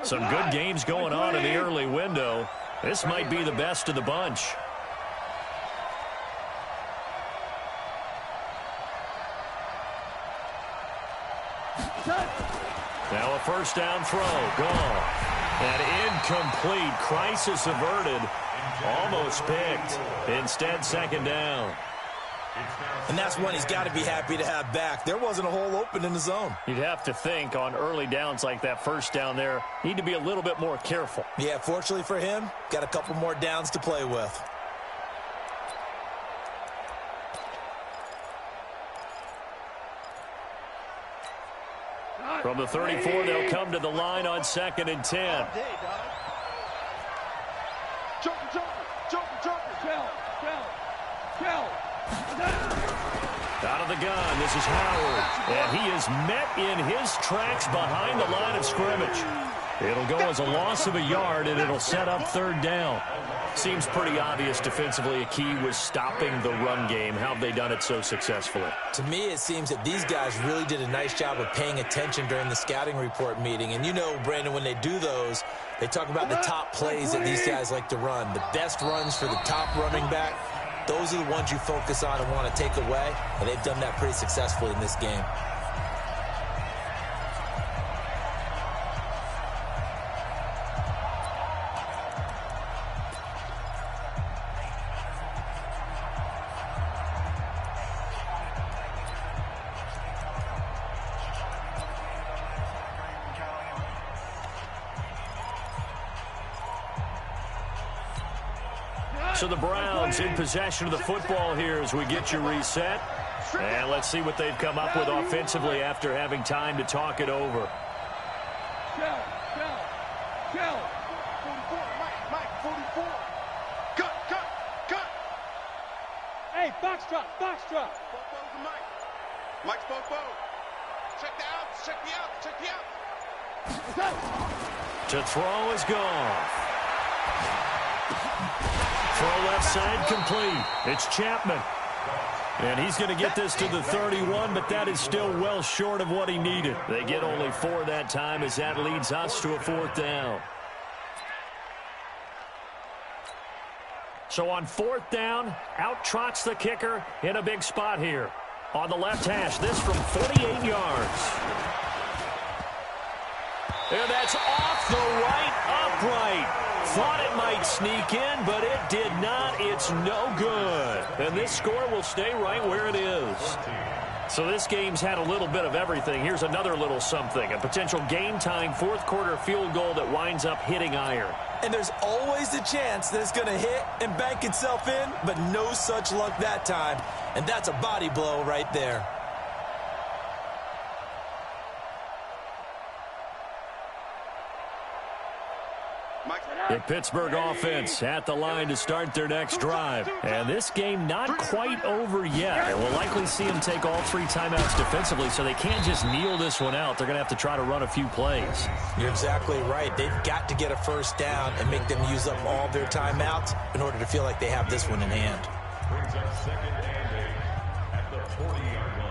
Some good games going on in the early window. This might be the best of the bunch. Now a 1st down throw. Gone. And incomplete. Crisis averted. Almost picked. Instead, 2nd down. And that's one he's got to be happy to have back. There wasn't a hole open in the zone. You'd have to think on early downs like that 1st down there, need to be a little bit more careful. Yeah, fortunately for him, got a couple more downs to play with. From the 34, they'll come to the line on 2nd and 10. Out of the gun, this is Howard. And he is met in his tracks behind the line of scrimmage. It'll go as a loss of a yard, and it'll set up 3rd down. Seems pretty obvious defensively a key was stopping the run game. How have they done it so successfully? To me, it seems that these guys really did a nice job of paying attention during the scouting report meeting. And you know, Brandon, when they do those, they talk about the top plays that these guys like to run. The best runs for the top running back, those are the ones you focus on and want to take away. And they've done that pretty successfully in this game. So the Browns in possession of the football here as we get you reset. And let's see what they've come up with offensively after having time to talk it over. Shell. 44, Mike, 44. Cut. Hey, box drop. Bobo's the Mike. Mike's Bobo. Check the out. To throw is gone. Throw left side complete. It's Chapman. And he's going to get this to the 31, but that is still well short of what he needed. They get only 4 that time as that leads us to a 4th down. So on 4th down, out trots the kicker in a big spot here. On the left hash, this from 48 yards. And that's off the right upright. Thought it might sneak in, but it did not. It's no good. And this score will stay right where it is. So this game's had a little bit of everything. Here's another little something. A potential game-time fourth-quarter field goal that winds up hitting iron. And there's always a chance that it's going to hit and bank itself in, but no such luck that time. And that's a body blow right there. The Pittsburgh offense at the line to start their next drive. And this game not quite over yet. And we'll likely see them take all 3 timeouts defensively, so they can't just kneel this one out. They're going to have to try to run a few plays. You're exactly right. They've got to get a first down and make them use up all their timeouts in order to feel like they have this one in hand. Brings up second and 8 at the 40-yard line.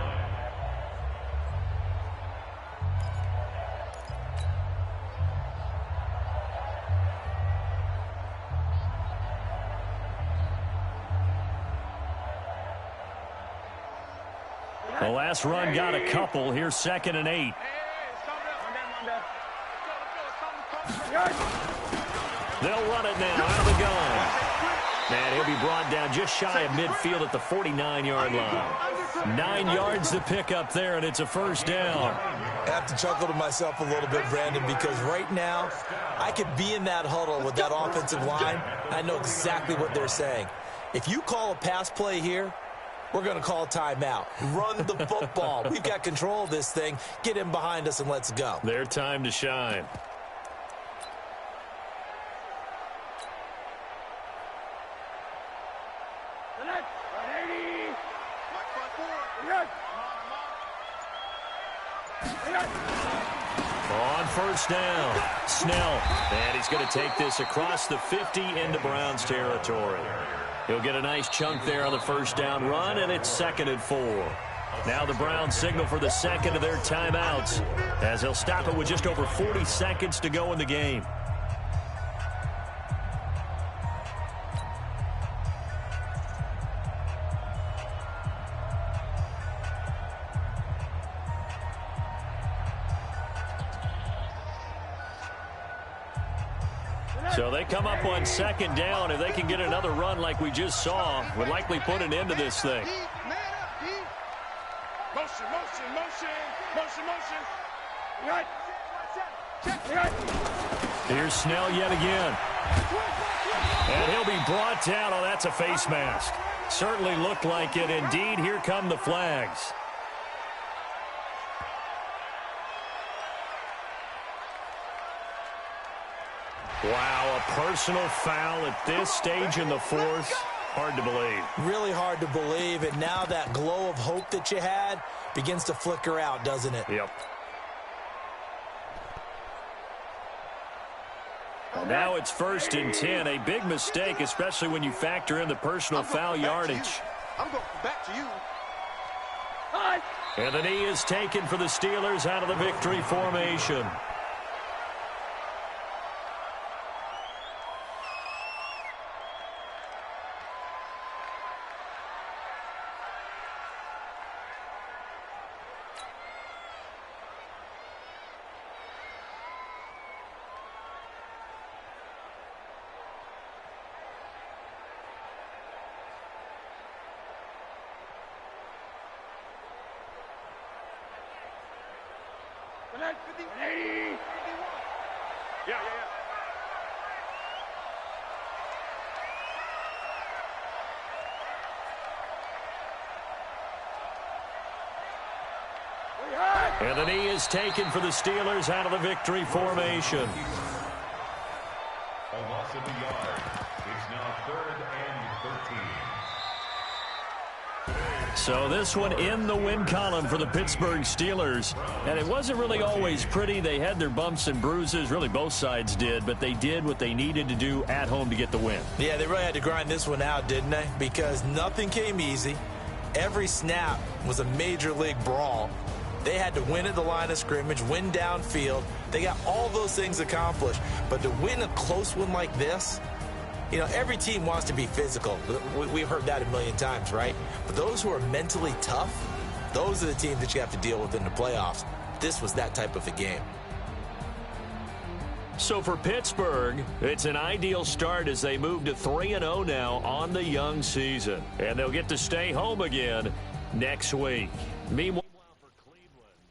The last run got a couple. Here's second and 8. They'll run it now out of the gun. And he'll be brought down just shy of midfield at the 49-yard line. 9 yards to pick up there, and it's a first down. I have to chuckle to myself a little bit, Brandon, because right now I could be in that huddle with that offensive line. I know exactly what they're saying. If you call a pass play here, we're going to call timeout. Run the football. We've got control of this thing. Get in behind us and let's go. Their time to shine. On first down, Snell. And he's going to take this across the 50 into Browns territory. He'll get a nice chunk there on the first down run, and it's 2nd and 4. Now the Browns signal for the second of their timeouts as they'll stop it with just over 40 seconds to go in the game. So they come up on second down. If they can get another run like we just saw, would likely put an end to this thing. Motion, motion, motion, motion, motion. Right. Here's Snell yet again. And he'll be brought down. Oh, that's a face mask. Certainly looked like it. Indeed, here come the flags. Wow, a personal foul at this stage in the fourth. Hard to believe. Really hard to believe, and now that glow of hope that you had begins to flicker out, doesn't it? Yep. Well, now it's 1st and 10. A big mistake, especially when you factor in the personal foul yardage. I'm going back to you. And the knee is taken for the Steelers out of the victory formation. Yeah. And the knee is taken for the Steelers out of the victory formation. A loss of the yard. It's now 3rd and 13. So this one in the win column for the Pittsburgh Steelers. And it wasn't really always pretty. They had their bumps and bruises. Really, both sides did. But they did what they needed to do at home to get the win. Yeah, they really had to grind this one out, didn't they? Because nothing came easy. Every snap was a major league brawl. They had to win at the line of scrimmage, win downfield. They got all those things accomplished. But to win a close one like this, you know, every team wants to be physical. We've heard that a million times, right? But those who are mentally tough, those are the teams that you have to deal with in the playoffs. This was that type of a game. So for Pittsburgh, it's an ideal start as they move to 3-0 now on the young season. And they'll get to stay home again next week. Meanwhile,